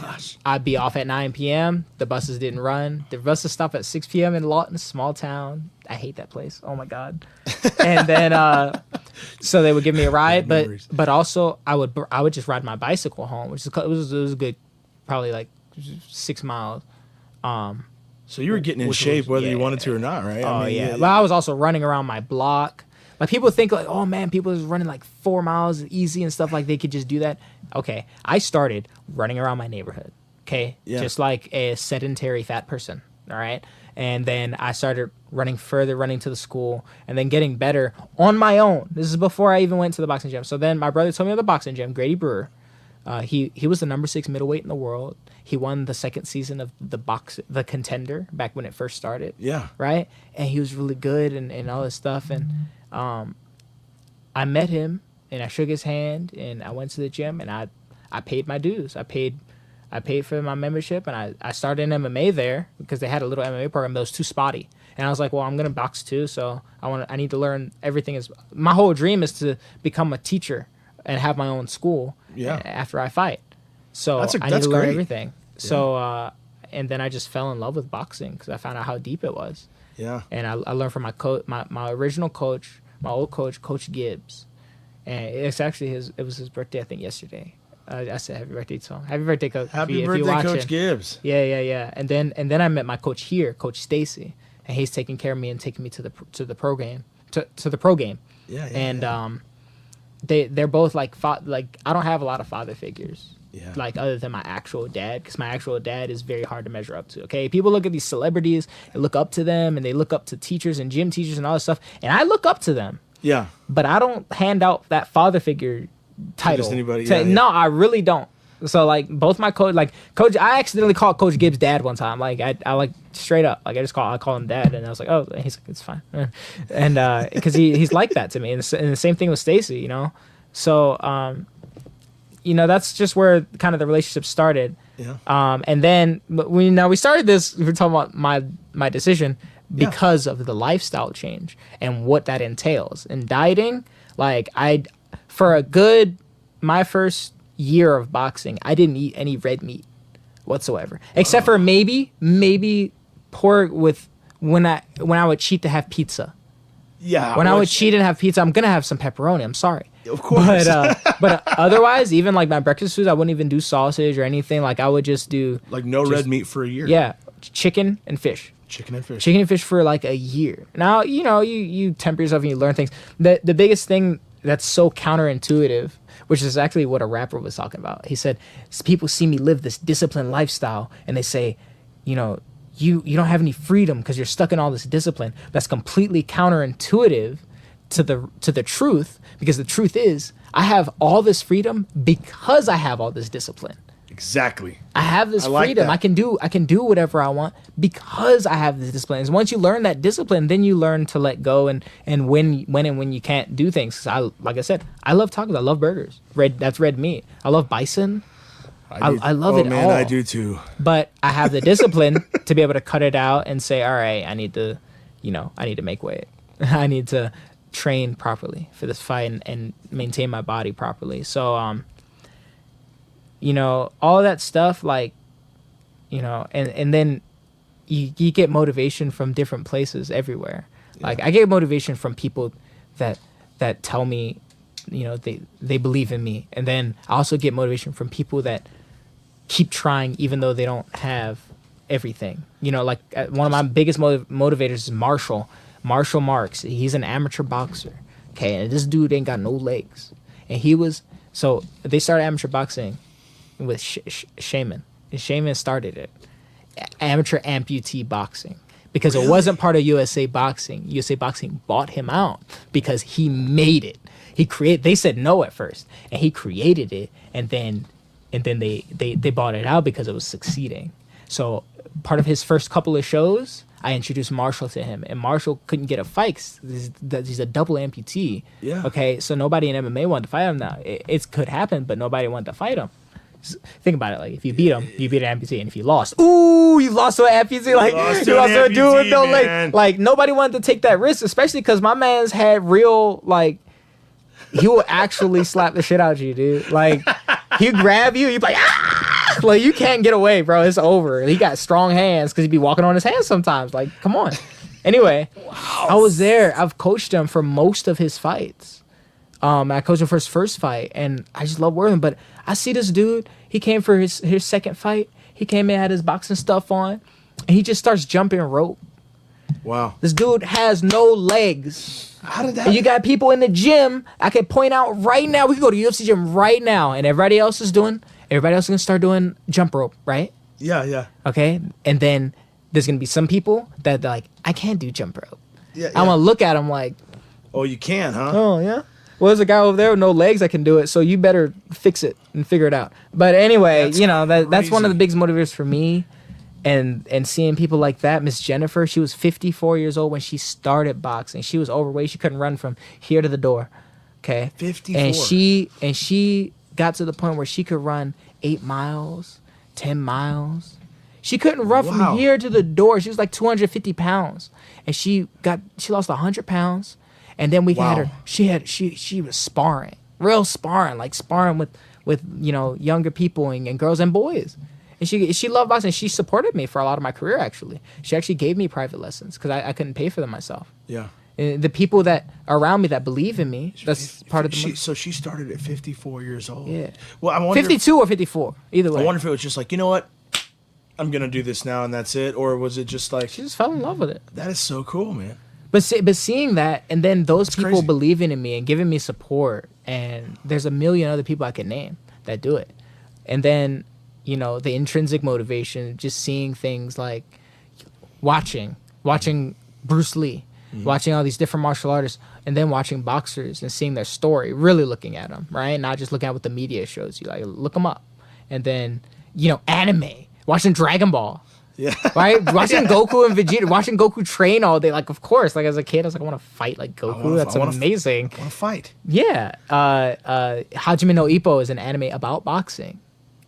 I'd be off at 9 p.m. The buses didn't run. The buses stop at 6 p.m. in Lawton, small town. I hate that place. Oh my God. And then so they would give me a ride, but also I would just ride my bicycle home, which was a good, probably like 6 miles. So you were getting in shape whether you wanted to or not, right? Oh, yeah. But I was also running around my block. Like, people think like, oh man, people is running like 4 miles easy and stuff, like they could just do that. Okay, I started running around my neighborhood. Okay, just like a sedentary fat person. All right, and then I started running to the school, and then getting better on my own. This is before I even went to the boxing gym. So then my brother told me of the boxing gym, Grady Brewer. He was the number 6 middleweight in the world. He won the 2nd season of the Contender back when it first started. Yeah. Right? And he was really good and all this stuff. And I met him, and I shook his hand, and I went to the gym, and I paid my dues. I paid for my membership, and I started in MMA there because they had a little MMA program that was too spotty. And I was like, well, I'm gonna box too, so I need to learn everything. My whole dream is to become a teacher and have my own school. After I fight, so I need to learn everything. Yeah. So and then I just fell in love with boxing because I found out how deep it was. Yeah. And I learned from my original coach, my old coach, Coach Gibbs, and it's actually it was his birthday, I think, yesterday. I said happy birthday to him. Happy birthday, Coach. Happy birthday, Coach Gibbs. Yeah. And then I met my coach here, Coach Stacy, and he's taking care of me and taking me to the pro game. Yeah. And they're both like I don't have a lot of father figures. Yeah. Like, other than my actual dad, because my actual dad is very hard to measure up to. Okay, people look at these celebrities and look up to them, and they look up to teachers and gym teachers and all this stuff, and I look up to them. Yeah. But I don't hand out that father figure title. Just anybody. No, I really don't. So like both my coach, I accidentally called Coach Gibbs dad one time. Like I like straight up, like I call him dad, and I was like, oh, and he's like, it's fine, and because he's like that to me, and the same thing with Stacy, you know. So that's just where kind of the relationship started. Yeah. And then we started this. We were talking about my decision because of the lifestyle change and what that entails. And dieting, my first year of boxing, I didn't eat any red meat whatsoever, except for maybe pork with when I would cheat to have pizza. Yeah. When I would cheat and have pizza, I'm gonna have some pepperoni. I'm sorry. Of course. But otherwise, even like my breakfast foods, I wouldn't even do sausage or anything. Like I would just do red meat for a year. Yeah, chicken and fish. Chicken and fish for like a year. Now you temper yourself and you learn things. The biggest thing that's so counterintuitive, which is actually what a rapper was talking about. He said, people see me live this disciplined lifestyle, and they say, you don't have any freedom because you're stuck in all this discipline. That's completely counterintuitive to the truth, because the truth is I have all this freedom because I have all this discipline. Exactly. I have this I like freedom. that. I can do whatever I want because I have this discipline. And once you learn that discipline, then you learn to let go and when you can't do things. 'Cause like I said, I love tacos. I love burgers. That's red meat. I love bison. I love it all. I do too. But I have the discipline to be able to cut it out and say, all right, I need to make weight. I need to train properly for this fight and maintain my body properly. So, all that stuff, like, and then you get motivation from different places everywhere. Yeah. Like, I get motivation from people that tell me, they believe in me. And then I also get motivation from people that keep trying even though they don't have everything. Like one of my biggest motivators is Marshall Marks. He's an amateur boxer. Okay, and this dude ain't got no legs. And so they started amateur boxing with Shaman. And Shaman started it. Amateur amputee boxing. Because it wasn't part of USA Boxing. USA Boxing bought him out because he made it. They said no at first. And he created it, and then they bought it out because it was succeeding. So part of his first couple of shows, I introduced Marshall to him, and Marshall couldn't get a fight 'cause he's a double amputee. Yeah. Okay, so nobody in MMA wanted to fight him now. It could happen, but nobody wanted to fight him. Think about it. Like, if you beat him, you beat an amputee, and if you lost, you lost to an amputee. Like, you lost to a dude with no leg. Like, nobody wanted to take that risk, especially because my man's had real, like, he will actually slap the shit out of you, dude. Like, he'll grab you, you're like, ah! Like, you can't get away, bro. It's over. He got strong hands because he'd be walking on his hands sometimes. Like, come on. Anyway, wow. I was there. I've coached him for most of his fights. I coached him for his first fight, and I just love working. But I see this dude. He came for his second fight. He came in, had his boxing stuff on, and he just starts jumping rope. Wow. This dude has no legs. How did that? And you got people in the gym. I can point out right now. We can go to UFC gym right now, and everybody else is gonna start doing jump rope, right? Yeah. Okay, and then there's gonna be some people that like, I can't do jump rope. Yeah. I'm gonna look at them like, oh, you can, huh? oh yeah. Well, there's a guy over there with no legs that can do it, so you better fix it and figure it out. But anyway, that's one of the biggest motivators for me. And seeing people like that, Miss Jennifer, she was 54 years old when she started boxing. She was overweight. She couldn't run from here to the door. Okay. 54. And she got to the point where she could run 8 miles, 10 miles. She couldn't run from here to the door. She was like 250 pounds. And she lost 100 pounds. And then we had her. She was sparring, real sparring, like sparring with younger people and girls and boys. And she loved boxing. She supported me for a lot of my career, actually. She actually gave me private lessons because I couldn't pay for them myself. Yeah. And the people that are around me that believe in me, that's part of the... So she started at 54 years old. Yeah. Well, I wonder 52 or 54, either way. I wonder if it was just like, you know what? I'm going to do this now and that's it. Or was it just like... She just fell in love with it. That is so cool, man. But seeing that, and then those people crazy. believing in me and giving me support, and there's a million other people I can name that do it. And then... the intrinsic motivation, just seeing things like watching Bruce Lee, watching all these different martial artists, and then watching boxers and seeing their story, really looking at them, right? Not just looking at what the media shows you. Like, look them up. And then, anime, watching Dragon Ball. Yeah. Right? Watching Goku and Vegeta, watching Goku train all day. Like, of course, like as a kid, I was like, I want to fight like Goku. That's amazing. I want to fight. Yeah. Hajime no Ippo is an anime about boxing.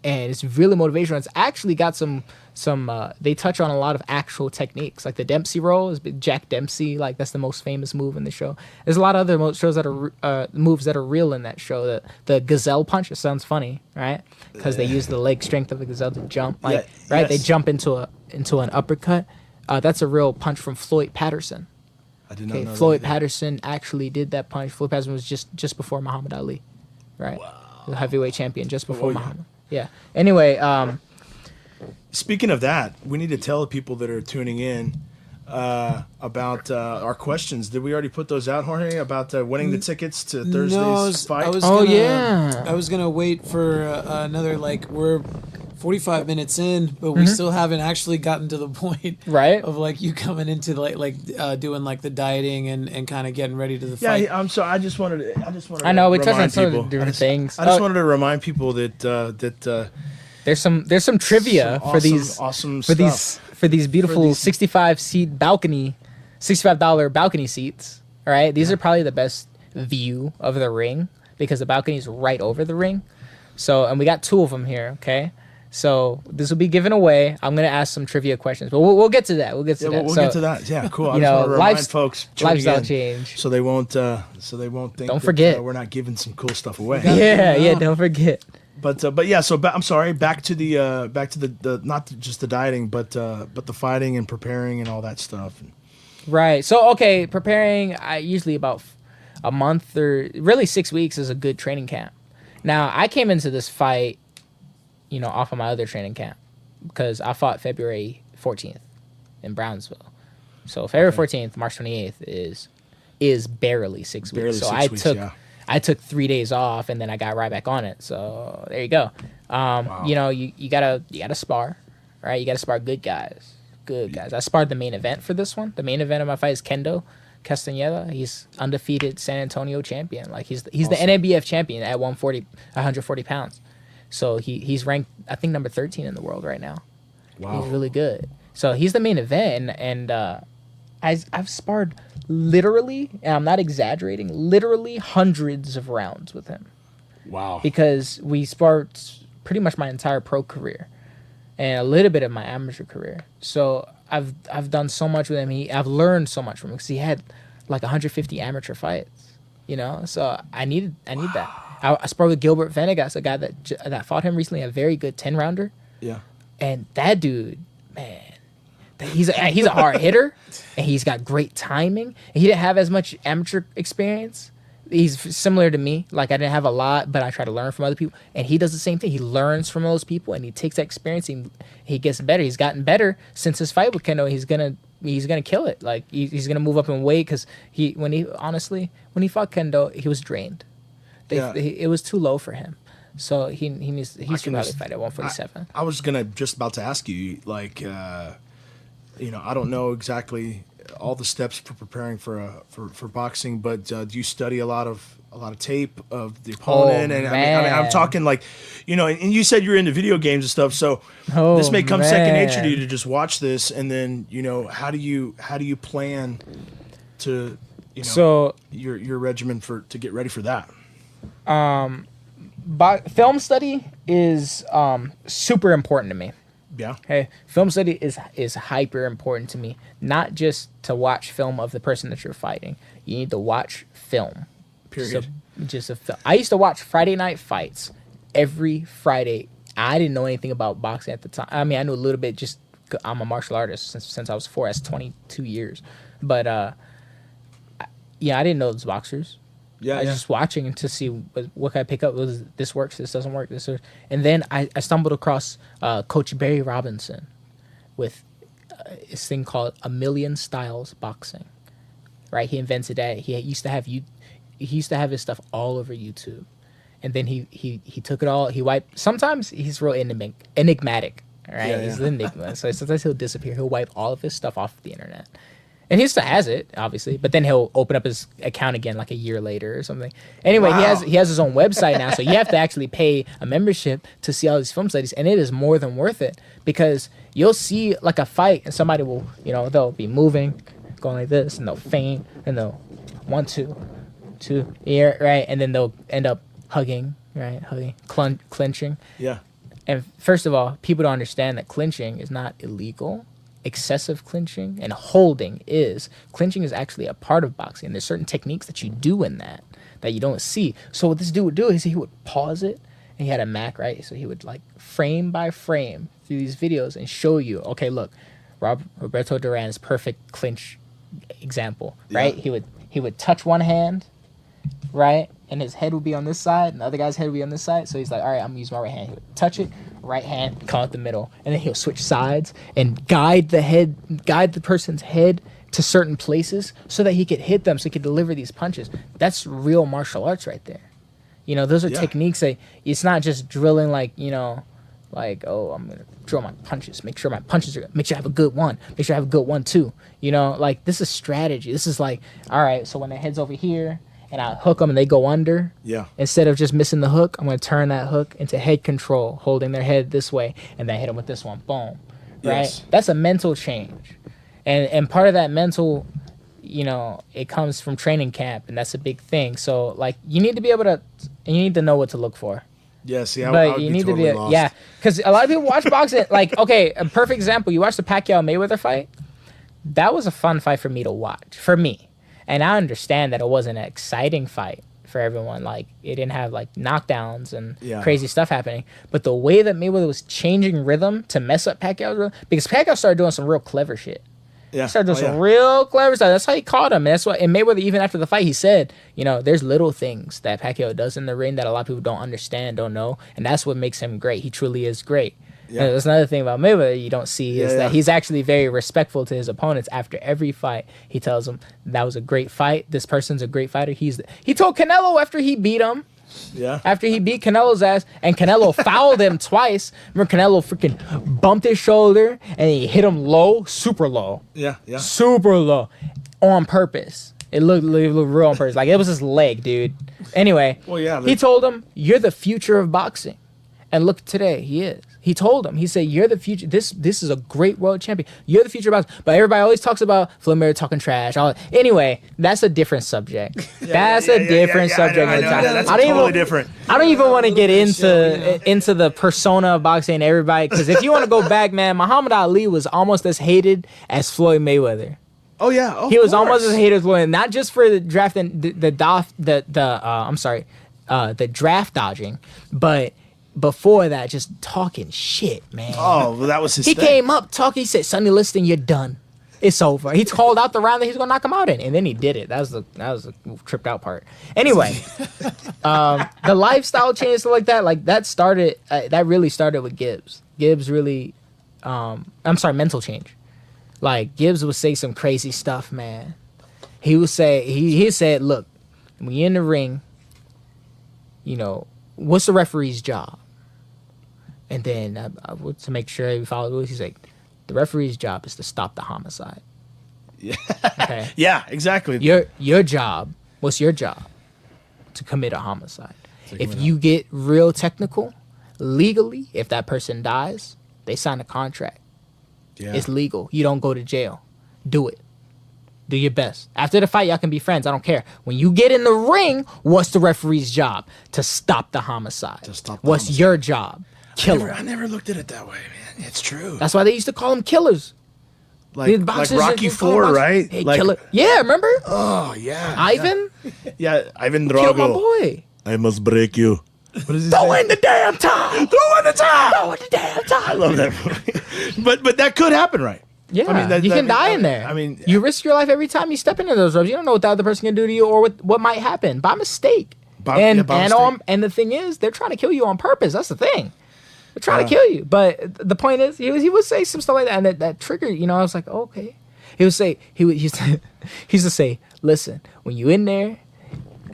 And it's really motivational. It's actually got some they touch on a lot of actual techniques. Like the Dempsey roll is Jack Dempsey. Like, that's the most famous move in the show. There's a lot of other shows that are moves that are real in that show. The gazelle punch, it sounds funny, right? Because they use the leg strength of the gazelle to jump. Like, right? Yes. They jump into an uppercut. That's a real punch from Floyd Patterson. I did not know Floyd Patterson actually did that punch. Floyd Patterson was just before Muhammad Ali, right? Wow. The heavyweight champion just before Muhammad. Yeah. Anyway, speaking of that, we need to tell the people that are tuning in about our questions. Did we already put those out, Jorge, about winning the tickets to Thursday's fight? I was gonna wait for another, like, we're 45 minutes in, but we still haven't actually gotten to the point, right, of like you coming into doing like the dieting and kind of getting ready to the fight. Yeah, I'm sorry. I just wanted. I know we touched on so many different things. I just wanted to remind people that There's some trivia Some for these awesome for stuff. these beautiful these- $65 balcony seats. All right, these are probably the best view of the ring because the balcony is right over the ring. So, and we got 2 of them here. Okay, so this will be given away. I'm gonna ask some trivia questions, but we'll get to that. We'll get to that. We'll So, get to that. Yeah, cool. I you just know, want to remind folks tuning lifestyle in change. so they won't think Don't that, forget. we're not giving some cool stuff away. Yeah, don't forget. But yeah, so I'm sorry. Back to the not just the dieting, but the fighting and preparing and all that stuff. Right. So, okay, preparing, I usually about a month or really 6 weeks is a good training camp. Now, I came into this fight, off of my other training camp because I fought February 14th in Brownsville. So, February 14th, March 28th is barely 6 weeks. Barely So, 6 weeks, yeah. I took 3 days off and then I got right back on it. So, there you go. You gotta spar, right? You gotta spar good guys. Good guys. I sparred the main event for this one. The main event of my fight is Kendo Castaneda. He's undefeated San Antonio champion. Like he's the NABF champion at 140 pounds. So he's ranked I think number 13 in the world right now. Wow. He's really good. So he's the main event and I've sparred literally, and I'm not exaggerating, literally hundreds of rounds with him. Wow. Because we sparred pretty much my entire pro career and a little bit of my amateur career. So I've done so much with him. I've learned so much from him because he had like 150 amateur fights, So I need that. I sparred with Gilbert Venegas, a guy that fought him recently, a very good 10-rounder. Yeah. And that dude, man, he's a hard hitter, and he's got great timing. And he didn't have as much amateur experience. He's similar to me. Like, I didn't have a lot, but I try to learn from other people. And he does the same thing. He learns from those people, and he takes that experience, and he gets better. He's gotten better since his fight with Kendo. He's gonna kill it. Like, he's gonna move up in weight because when he fought Kendo, he was drained. It was too low for him. So he should probably fight at 147. I was just about to ask you, like, I don't know exactly all the steps for preparing for boxing, but do you study a lot of tape of the opponent? And I mean, I'm talking like, and you said you're into video games and stuff, so this may come second nature to you to just watch this, and then how do you plan to your regimen to get ready for that? Film study is super important to me. Yeah. Okay. Film study is hyper important to me. Not just to watch film of the person that you're fighting. You need to watch film. Period. So just a film. I used to watch Friday night fights every Friday. I didn't know anything about boxing at the time. I mean, I knew a little bit. Just I'm a martial artist since I was 4. That's 22 years. But I didn't know those boxers. Yeah, I was just watching to see what can I pick up. This works, this doesn't work, this works. And then I stumbled across Coach Barry Robinson with this thing called A Million Styles Boxing. Right, he invented that. He used to have his stuff all over YouTube, and then he took it all. He wiped. Sometimes he's real enigmatic. Right, Yeah, he's yeah. an enigma. So sometimes he'll disappear. He'll wipe all of his stuff off the internet. And he still has it, obviously, but then he'll open up his account again like a year later or something. Anyway, Wow. he has his own website now, so you have to actually pay a membership to see all these film studies, and it is more than worth it because you'll see like a fight and somebody will, they'll be moving, going like this, and they'll feint, and they'll 1, 2, here, right, and then they'll end up hugging, right, clinching. Yeah. And first of all, people don't understand that clinching is not illegal. Excessive clinching and holding is. Clinching is actually a part of boxing. There's certain techniques that you do in that you don't see. So what this dude would do is he would pause it, and he had a Mac, right? So he would like frame by frame through these videos and show you, okay, look, Roberto Duran's perfect clinch example, right? Yeah. He would touch one hand, right? And his head would be on this side, and the other guy's head would be on this side. So he's like, all right, I'm going to use my right hand. He would touch it, right hand, come out the middle. And then he'll switch sides and guide the person's head to certain places so that he could hit them, so he could deliver these punches. That's real martial arts right there. Those are techniques that it's not just drilling like, like, oh, I'm going to drill my punches. Make sure my punches are good. Make sure I have a good one. Make sure I have a good one too. Like, this is strategy. This is like, all right, so when the head's over here, and I hook them and they go under. Yeah. Instead of just missing the hook, I'm going to turn that hook into head control, holding their head this way, and then hit them with this one. Boom. Right? Yes. That's a mental change. And part of that mental, you know, it comes from training camp, and that's a big thing. So, like, you need to be able to, you need to know what to look for. Yes, yeah, But I would you be need totally to be, lost. yeah. Because a lot of people watch boxing, like, okay, a perfect example, you watch the Pacquiao-Mayweather fight. That was a fun fight for me to watch, for me. And I understand that it wasn't an exciting fight for everyone. Like, it didn't have, like, knockdowns and crazy stuff happening. But the way that Mayweather was changing rhythm to mess up Pacquiao's rhythm, because Pacquiao started doing some real clever shit. Yeah. He started doing some real clever stuff. That's how he caught him. And that's what, and Mayweather, even after the fight, he said, you know, there's little things that Pacquiao does in the ring that a lot of people don't understand, don't know. And that's what makes him great. He truly is great. Yeah. There's another thing about Mayweather you don't see is that he's actually very respectful to his opponents. After every fight, he tells them, that was a great fight. This person's a great fighter. He told Canelo after he beat him, after he beat Canelo's ass, and Canelo fouled him twice. Remember, Canelo freaking bumped his shoulder, and he hit him low, super low. Yeah. Super low. On purpose. It looked real on purpose. Like, it was his leg, dude. Anyway, he told him, you're the future of boxing. And look, today, he is. He told him, he said, you're the future. This is a great world champion. You're the future of boxing. But everybody always talks about Floyd Mayweather talking trash. Anyway, that's a different subject. That's a different subject. That's totally different. I don't even want to get into the persona of boxing and everybody. Because if you want to go back, man, Muhammad Ali was almost as hated as Floyd Mayweather. Oh yeah, he was almost as hated as Floyd, not just for the draft and the draft dodging, but before that, just talking shit, man. Oh, well, that was his thing. He came up talking. He said, "Sonny Liston, you're done. It's over." He called out the round that he's gonna knock him out in, and then he did it. That was the tripped out part. Anyway, the lifestyle change, stuff like that started. That really started with Gibbs. Gibbs really, mental change. Like, Gibbs would say some crazy stuff, man. He would say he said, "Look, when you're in the ring, you know, what's the referee's job?" And then to make sure he followed the rules, he's like, the referee's job is to stop the homicide. Yeah. Okay. Yeah, exactly. Your job, what's your job? To commit a homicide. If you get real technical, legally, if that person dies, they sign a contract. Yeah. It's legal. You don't go to jail. Do it. Do your best. After the fight, y'all can be friends. I don't care. When you get in the ring, what's the referee's job? To stop the homicide. What's your job? Kill him. I never looked at it that way, man. It's true. That's why they used to call them killers. Like Rocky IV, right? Hey, killer. Yeah, remember? Oh, yeah. Ivan? Yeah, Ivan Drago. Kill my boy. I must break you. What is Throw in the damn time. Throw in the time. Throw in the damn time. I love that movie. But that could happen, right? Yeah, I mean, you can die in there. I mean, you risk your life every time you step into those ropes. You don't know what the other person can do to you or what might happen by mistake. And the thing is, they're trying to kill you on purpose. That's the thing. They're trying to kill you. But the point is, he would say some stuff like that, and that triggered. You know, I was like, okay. He would say he used to say, listen, when you in there,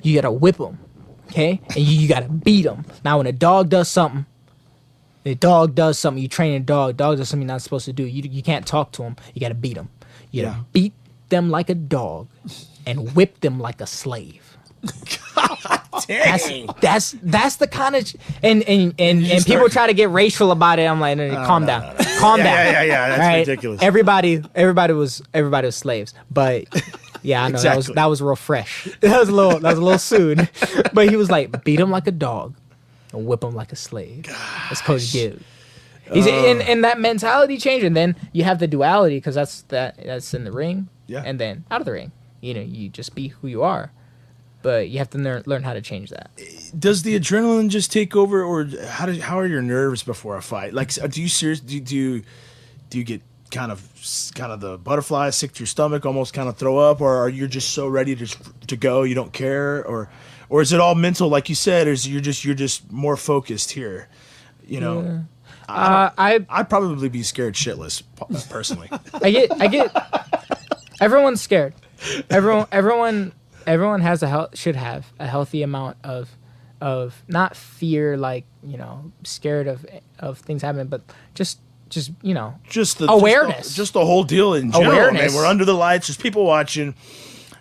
you gotta whip them, okay, and you gotta beat them. Now, when a dog does something. The dog does something. You train a dog. Dog does something you're not supposed to do. You can't talk to him. You got to beat him. You got to beat them like a dog and whip them like a slave. God dang. That's the kind of and people try to get racial about it. I'm like, calm down. Calm down. Yeah. That's ridiculous. Everybody was slaves, but. Yeah, I know exactly. that was real fresh. That was a little soon, but he was like, beat him like a dog. And whip him like a slave. Gosh. That's Coach Gibbs. He's in that mentality change, and then you have the duality because that's in the ring, and then out of the ring. You know, you just be who you are, but you have to learn how to change that. Does the adrenaline just take over, or how are your nerves before a fight? Like, do you get kind of the butterflies, sick to your stomach, almost kind of throw up, or are you just so ready to go you don't care, or is it all mental, like you said, or is you're just more focused here? You know, I'd probably be scared shitless personally. I get. Everyone's scared. Everyone should have a healthy amount of not fear, like, you know, scared of things happening, but just you know, just the awareness, just the whole deal in general. Awareness. Man, we're under the lights. There's people watching.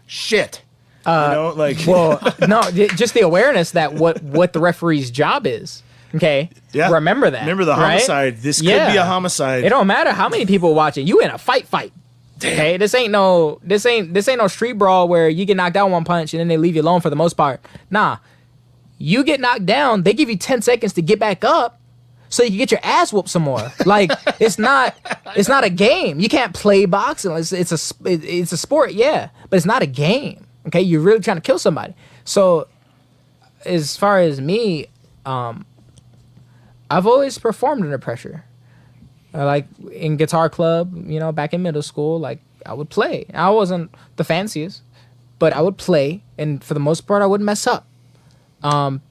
Shit. Well, no, just the awareness that what the referee's job is. Okay. Yeah. Remember that. Remember the right? homicide. This could be a homicide. It don't matter how many people watching. You in a fight. Damn. Okay. This ain't no street brawl where you get knocked out one punch and then they leave you alone for the most part. Nah. You get knocked down, they give you 10 seconds to get back up so you can get your ass whooped some more. Like it's not a game. You can't play boxing. It's a sport, yeah, but it's not a game. Okay? You're really trying to kill somebody. So as far as me, I've always performed under pressure. Like in guitar club, back in middle school, like I would play. I wasn't the fanciest, but I would play, and for the most part, I wouldn't mess up,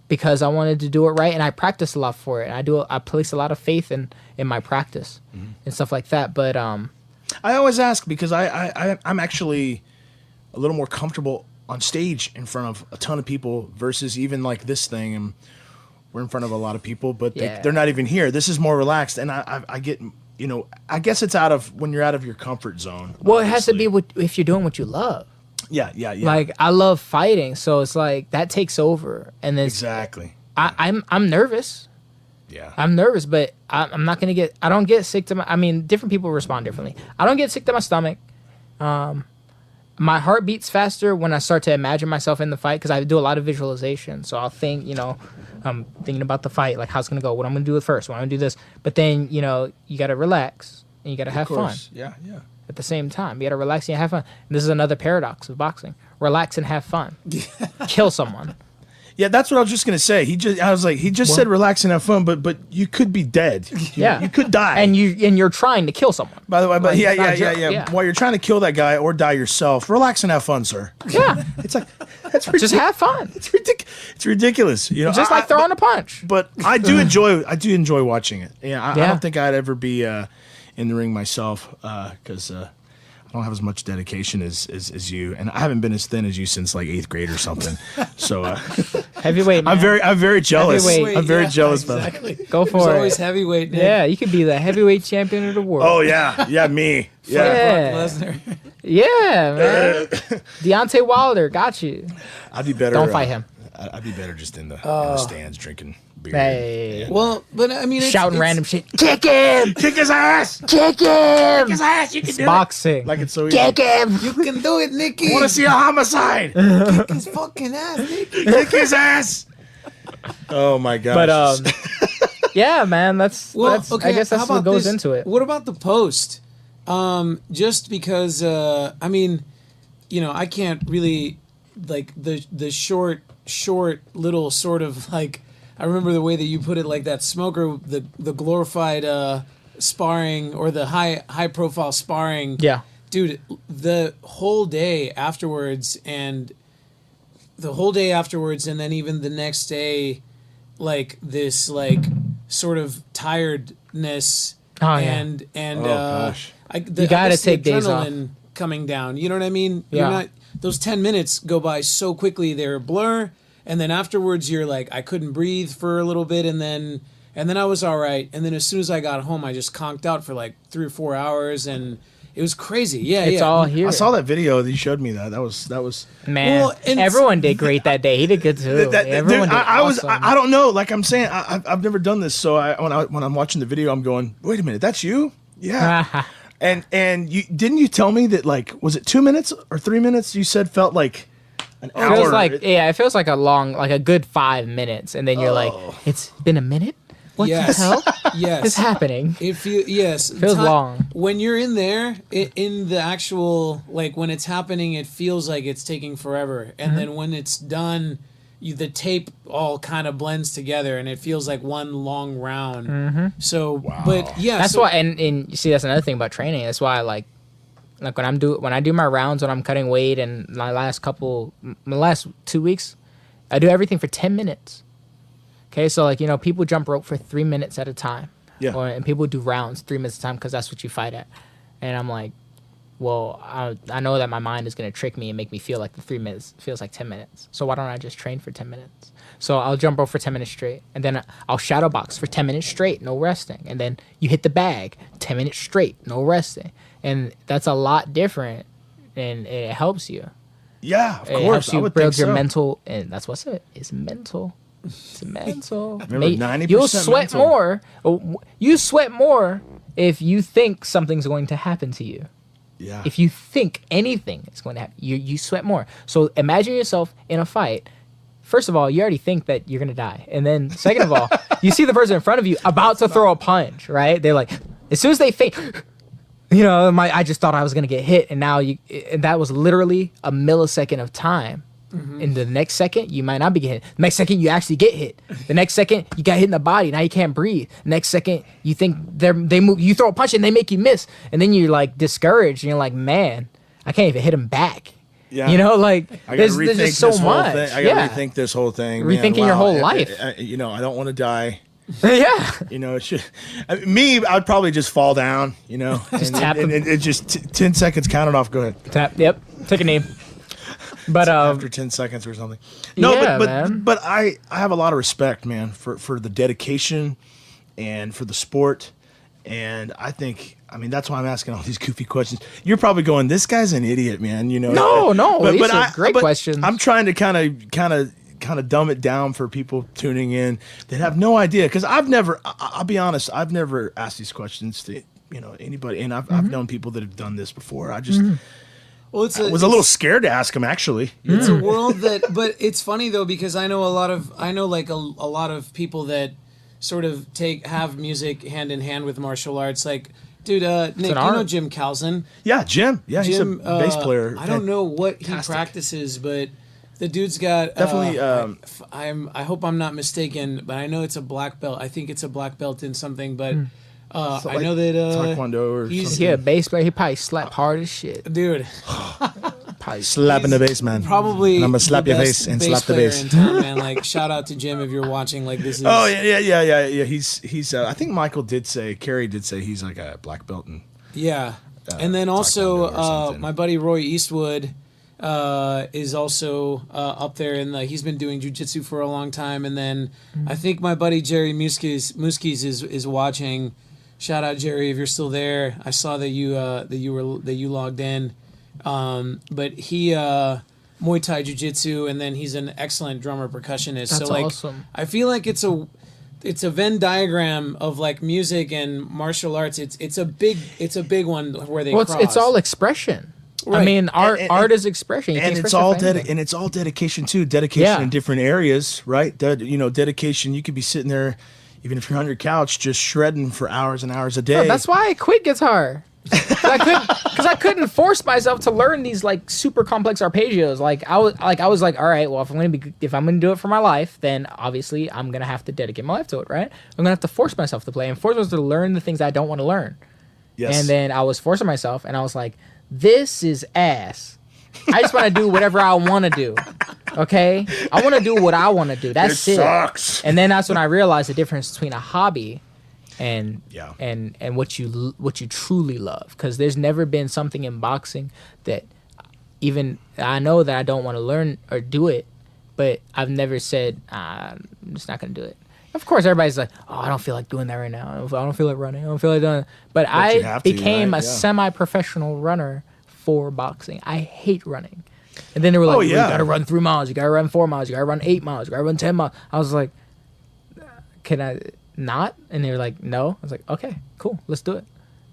because I wanted to do it right, and I practiced a lot for it. I place a lot of faith in my practice and stuff like that. But I always ask because I'm actually a little more comfortable on stage in front of a ton of people versus even like this thing, and we're in front of a lot of people, but they're not even here. This is more relaxed, and I get, I guess it's when you're out of your comfort zone. Well, it has to be if you're doing what you love. Yeah. Like I love fighting, so it's like that takes over, and then exactly. I'm nervous. Yeah, I'm nervous, but I'm not gonna get. I don't get sick to my. I mean, different people respond differently. I don't get sick to my stomach. My heart beats faster when I start to imagine myself in the fight because I do a lot of visualization. So I'll think, I'm thinking about the fight, like how it's gonna go, what I'm gonna do first, what I'm gonna do this. But then, you gotta relax and you gotta have fun. Yeah. At the same time, you gotta relax and have fun. And this is another paradox of boxing: relax and have fun. Kill someone. Yeah, that's what I was just gonna say. He just said relax and have fun, but you could be dead. You could die, and you're trying to kill someone. By the way, but like, yeah. While you're trying to kill that guy or die yourself, relax and have fun, sir. Yeah, it's like that's ridiculous. Just have fun. It's ridiculous. Just like throwing a punch. But I do enjoy watching it. Yeah, I don't think I'd ever be in the ring myself because. I don't have as much dedication as you, and I haven't been as thin as you since like 8th grade or something. So heavyweight. Man. I'm very jealous. Heavyweight. I'm very jealous, exactly. brother. Go for There's it. Always heavyweight. Nick. Yeah, you could be the heavyweight champion of the world. Oh yeah, me. Yeah. Brock Lesnar. Yeah, man. Deontay Wilder got you. I'd be better. Don't fight him. I'd be better just in the stands drinking beer. Hey. Yeah. Well, but I mean, shouting random shit. Kick him! Kick his ass! Kick him! Kick his ass! You can do boxing. it. Like it's so easy. Kick him! You can do it, Nicky. I want to see a homicide. Kick his fucking ass, Nicky. Kick his ass! Oh my gosh. But yeah, man, that's I guess that's what goes into it. What about the post? Just because I mean, I can't really like the short little sort of like I remember the way that you put it, like that smoker, the glorified sparring or the high profile sparring. Yeah, dude, the whole day afterwards, and then even the next day, like this like sort of tiredness. Gosh. You gotta take days off. Coming down, you know what I mean? Yeah. Those 10 minutes go by so quickly, they're a blur, and then afterwards you're like, I couldn't breathe for a little bit, and then I was all right, and then as soon as I got home, I just conked out for like 3 or 4 hours, and it was crazy. It's all here. I saw that video that you showed me. That was man. Well, everyone did great that day. He did good too. Everyone did awesome. I don't know. Like I'm saying, I've never done this, so when I'm watching the video, I'm going, wait a minute, that's you? Yeah. And you tell me that, like, was it 2 minutes or 3 minutes? You said felt like an hour. It feels like a good 5 minutes, and then you're like, it's been a minute. What the hell? Yes, is happening? Feels long when you're in there. In the actual, like, when it's happening, it feels like it's taking forever, and then when it's done, the tape all kind of blends together, and it feels like one long round. So, but yeah, that's why. And you see, that's another thing about training. That's why I like when I do my rounds when I'm cutting weight, and my last 2 weeks, I do everything for 10 minutes. Okay, so like people jump rope for 3 minutes at a time. Yeah, and people do rounds 3 minutes at a time because that's what you fight at. And I'm like, well, I know that my mind is going to trick me and make me feel like the 3 minutes feels like 10 minutes. So why don't I just train for 10 minutes? So I'll jump rope for 10 minutes straight, and then I'll shadow box for 10 minutes straight, no resting. And then you hit the bag, 10 minutes straight, no resting. And that's a lot different, and it helps you. Yeah, of It course. helps I you would build think your so. mental, and that's what's it. It's mental. It's mental. Remember, 90% You'll sweat mental. more. You sweat more if you think something's going to happen to you. Yeah. If you think anything is going to happen, you sweat more. So imagine yourself in a fight. First of all, you already think that you're going to die. And then second of all, you see the person in front of you about to throw a punch, right? They're like, as soon as they faint, I just thought I was going to get hit. And now and that was literally a millisecond of time. In the next second, you might not be getting hit. The next second, you actually get hit. The next second, you got hit in the body. Now you can't breathe. The next second, you think they move. You throw a punch and they make you miss. And then you're like discouraged. And you're like, man, I can't even hit him back. Yeah. There's just so much. I got to rethink this whole thing. Rethinking your whole life. I don't want to die. Yeah. It should. I'd probably just fall down. Just tap him. and just 10 seconds counted off. Go ahead. Tap. Yep. Take a knee. But after 10 seconds or something. No, yeah, but I have a lot of respect, man, for the dedication and for the sport. And that's why I'm asking all these goofy questions. You're probably going, this guy's an idiot, man. No, these are great questions. I'm trying to kind of dumb it down for people tuning in that have no idea. Because I'll be honest, I've never asked these questions to anybody. And I've known people that have done this before. I just... Well, I was a little scared to ask him, actually. It's a world but it's funny though, because I know a lot of people that sort of have music hand in hand with martial arts. Like, dude, Nick, you know Jim Calzen? Yeah, Jim. Yeah, he's a bass player. I don't know what he practices, but the dude's got definitely. I hope I'm not mistaken, but I know it's a black belt. I think it's a black belt in something, but. I know that Taekwondo or he's something. a bass player. He probably slap hard as shit, dude. Slapping the bass, man. Probably. And I'm gonna slap your face and slap the bass. In town, man. Like, shout out to Jim if you're watching. Like, this is. Oh yeah. He's. I think Kerry did say he's like a black belt and. Yeah, and then also my buddy Roy Eastwood is also up there, and he's been doing jiu-jitsu for a long time. And then I think my buddy Jerry Muskies is watching. Shout out Jerry if you're still there. I saw that you logged in, but he Muay Thai Jiu-Jitsu, and then he's an excellent drummer percussionist. That's awesome. I feel like it's a Venn diagram of like music and martial arts. It's a big one where they cross. It's all expression. Right. I mean, art is expression. You and it's all dedication too. Dedication in different areas, right? Dedication. You could be sitting there. Even if you're on your couch, just shredding for hours and hours a day. No, that's why I quit guitar. Because I couldn't force myself to learn these like super complex arpeggios. I was like, all right, well, if I'm gonna do it for my life, then obviously I'm gonna have to dedicate my life to it, right? I'm gonna have to force myself to play and force myself to learn the things I don't want to learn. Yes. And then I was forcing myself, and I was like, this is ass. I just want to do whatever I want to do. Okay, I want to do what I want to do. That's it. Sucks. And then that's when I realized the difference between a hobby and what you truly love. Because there's never been something in boxing that even I know that I don't want to learn or do it, but I've never said I'm just not gonna do it. Of course, everybody's like, "Oh, I don't feel like doing that right now. I don't feel like running. I don't feel like doing it." But I became a semi-professional runner for boxing. I hate running. And then they were like, well, you gotta run 3 miles, you gotta run 4 miles, you gotta run 8 miles, you gotta run 10 miles. I was like, can I not? And they were like, no. I was like, okay, cool, let's do it.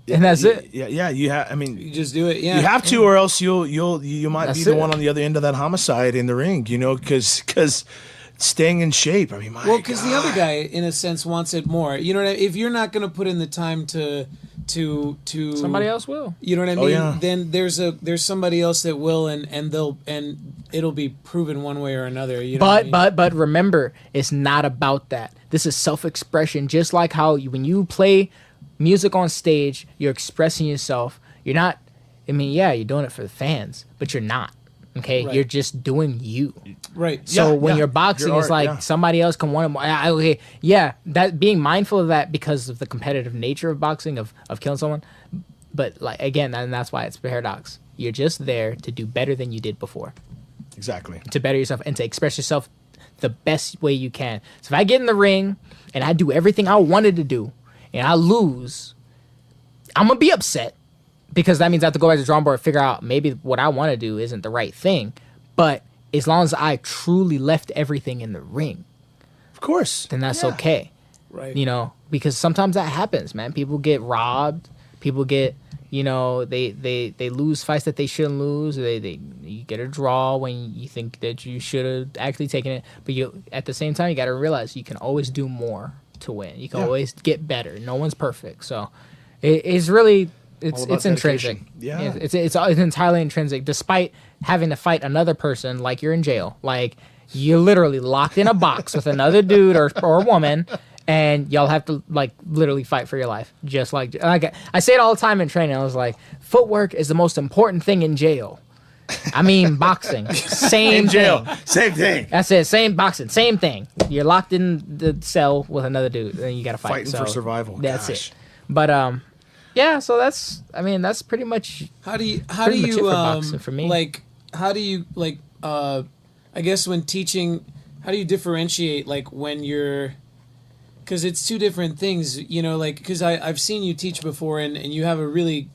And that's it. Yeah. You just do it. Yeah, you have to, or else you might be the one on the other end of that homicide in the ring. Because staying in shape. I mean, because the other guy, in a sense, wants it more. You know what I mean? If you're not gonna put in the time to somebody else will. You know what I mean? Yeah. Then there's somebody else that will, and it'll be proven one way or another. You know but remember, it's not about that. This is self-expression. Just like how when you play music on stage, you're expressing yourself. You're not. I mean, yeah, you're doing it for the fans, but you're not. Okay, right. You're just doing you. Right. So when you're boxing, it's like somebody else can want it. Okay, yeah, that being mindful of that because of the competitive nature of boxing, of killing someone. But like again, and that's why it's paradox. You're just there to do better than you did before. Exactly. To better yourself and to express yourself the best way you can. So if I get in the ring and I do everything I wanted to do and I lose, I'm gonna be upset. Because that means I have to go back to the drawing board and figure out maybe what I want to do isn't the right thing. But as long as I truly left everything in the ring, Of course. then that's Yeah. okay. Right. You know, because sometimes that happens, man. People get robbed. People get, you know, they lose fights that they shouldn't lose. You get a draw when you think that you should have actually taken it. But you, at the same time, you got to realize you can always do more to win. You can always get better. No one's perfect. So it's really, All about it's intrinsic. dedication. Yeah. It's entirely intrinsic. Despite having to fight another person like you're in jail, like you're literally locked in a box with another dude or woman, and y'all have to like literally fight for your life. Just like I say it all the time in training. I was like, footwork is the most important thing in jail. I mean, boxing, same In jail. thing. Same thing. That's it. Same boxing, same thing. You're locked in the cell with another dude, and you gotta fight. Fighting for survival. That's Gosh. it. But yeah. So that's pretty much. How do you Pretty much it for boxing for me. like how do you like I guess when teaching, how do you differentiate like when you're, because it's two different things, you know, like because I've seen you teach before and you have a really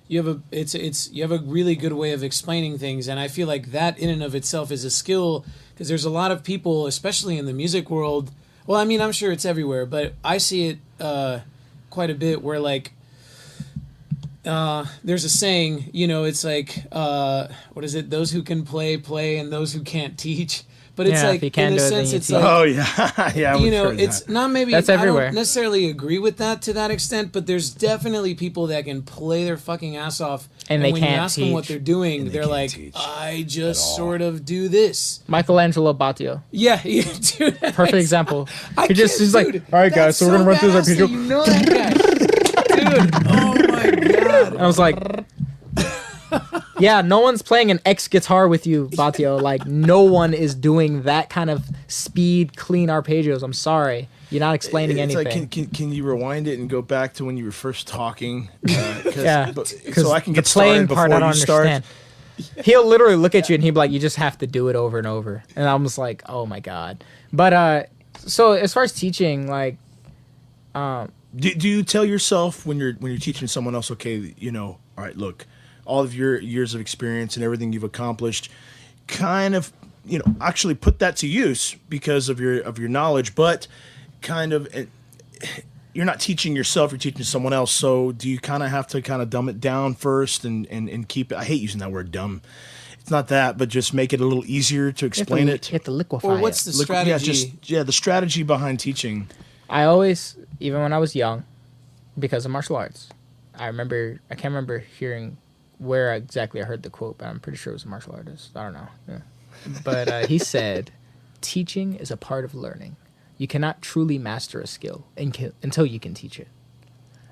you have a really good way of explaining things, and I feel like that in and of itself is a skill, because there's a lot of people, especially in the music world, well, I mean, I'm sure it's everywhere, but I see it quite a bit where like there's a saying, you know, it's like what is it, those who can play and those who can't teach, but it's Yeah, if like you can't in a do it, then sense you it's teach. like, Oh yeah. Yeah. you we've know, heard it's that. not maybe That's I everywhere. don't necessarily agree with that to that extent, but there's definitely people that can play their fucking ass off, And they when you can't ask them what teach. they're doing, And they they're can't like, teach I just all. sort of do this. Michelangelo Battio. Yeah, you do that. Perfect example. I He's like, dude, all right, that's guys, so we're gonna run through badass the that you know that guy. Dude, oh my god. I was like, yeah, no one's playing an X guitar with you, Battio. Like, no one is doing that kind of speed, clean arpeggios. I'm sorry. You're not explaining It's anything. like, can you rewind it and go back to when you were first talking? Yeah, So I can get the playing started before part I don't you start. understand. He'll literally look at you and he'll be like, you just have to do it over and over. And I'm just like, oh my God. But so as far as teaching, like, Do you tell yourself when you're teaching someone else, okay, you know, all right, look, all of your years of experience and everything you've accomplished, kind of, you know, actually put that to use because of your knowledge, but kind of you're not teaching yourself, you're teaching someone else. So do you kind of have to kind of dumb it down first and keep it? I hate using that word dumb. It's not that, but just make it a little easier to explain you it. have to liquefy Or what's it. the strategy? The strategy behind teaching. I always, even when I was young, because of martial arts, I can't remember hearing where exactly I heard the quote, but I'm pretty sure it was a martial artist. I don't know. Yeah. But he said, teaching is a part of learning. You cannot truly master a skill until you can teach it.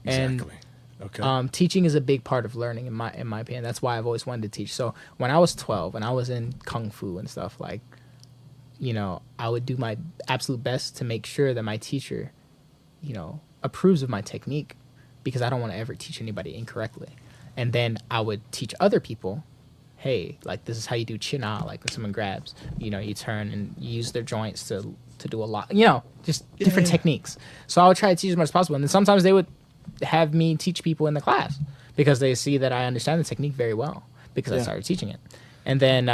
Exactly. Okay. Teaching is a big part of learning, in my opinion. That's why I've always wanted to teach. So when I was 12 and I was in kung fu and stuff, like, you know, I would do my absolute best to make sure that my teacher, you know, approves of my technique, because I don't want to ever teach anybody incorrectly. And then I would teach other people, hey, like, this is how you do chin-a, like when someone grabs, you know, you turn and you use their joints to do a lot, you know, just different techniques. So I would try to teach as much as possible. And then sometimes they would have me teach people in the class because they see that I understand the technique very well because I started teaching it. And then,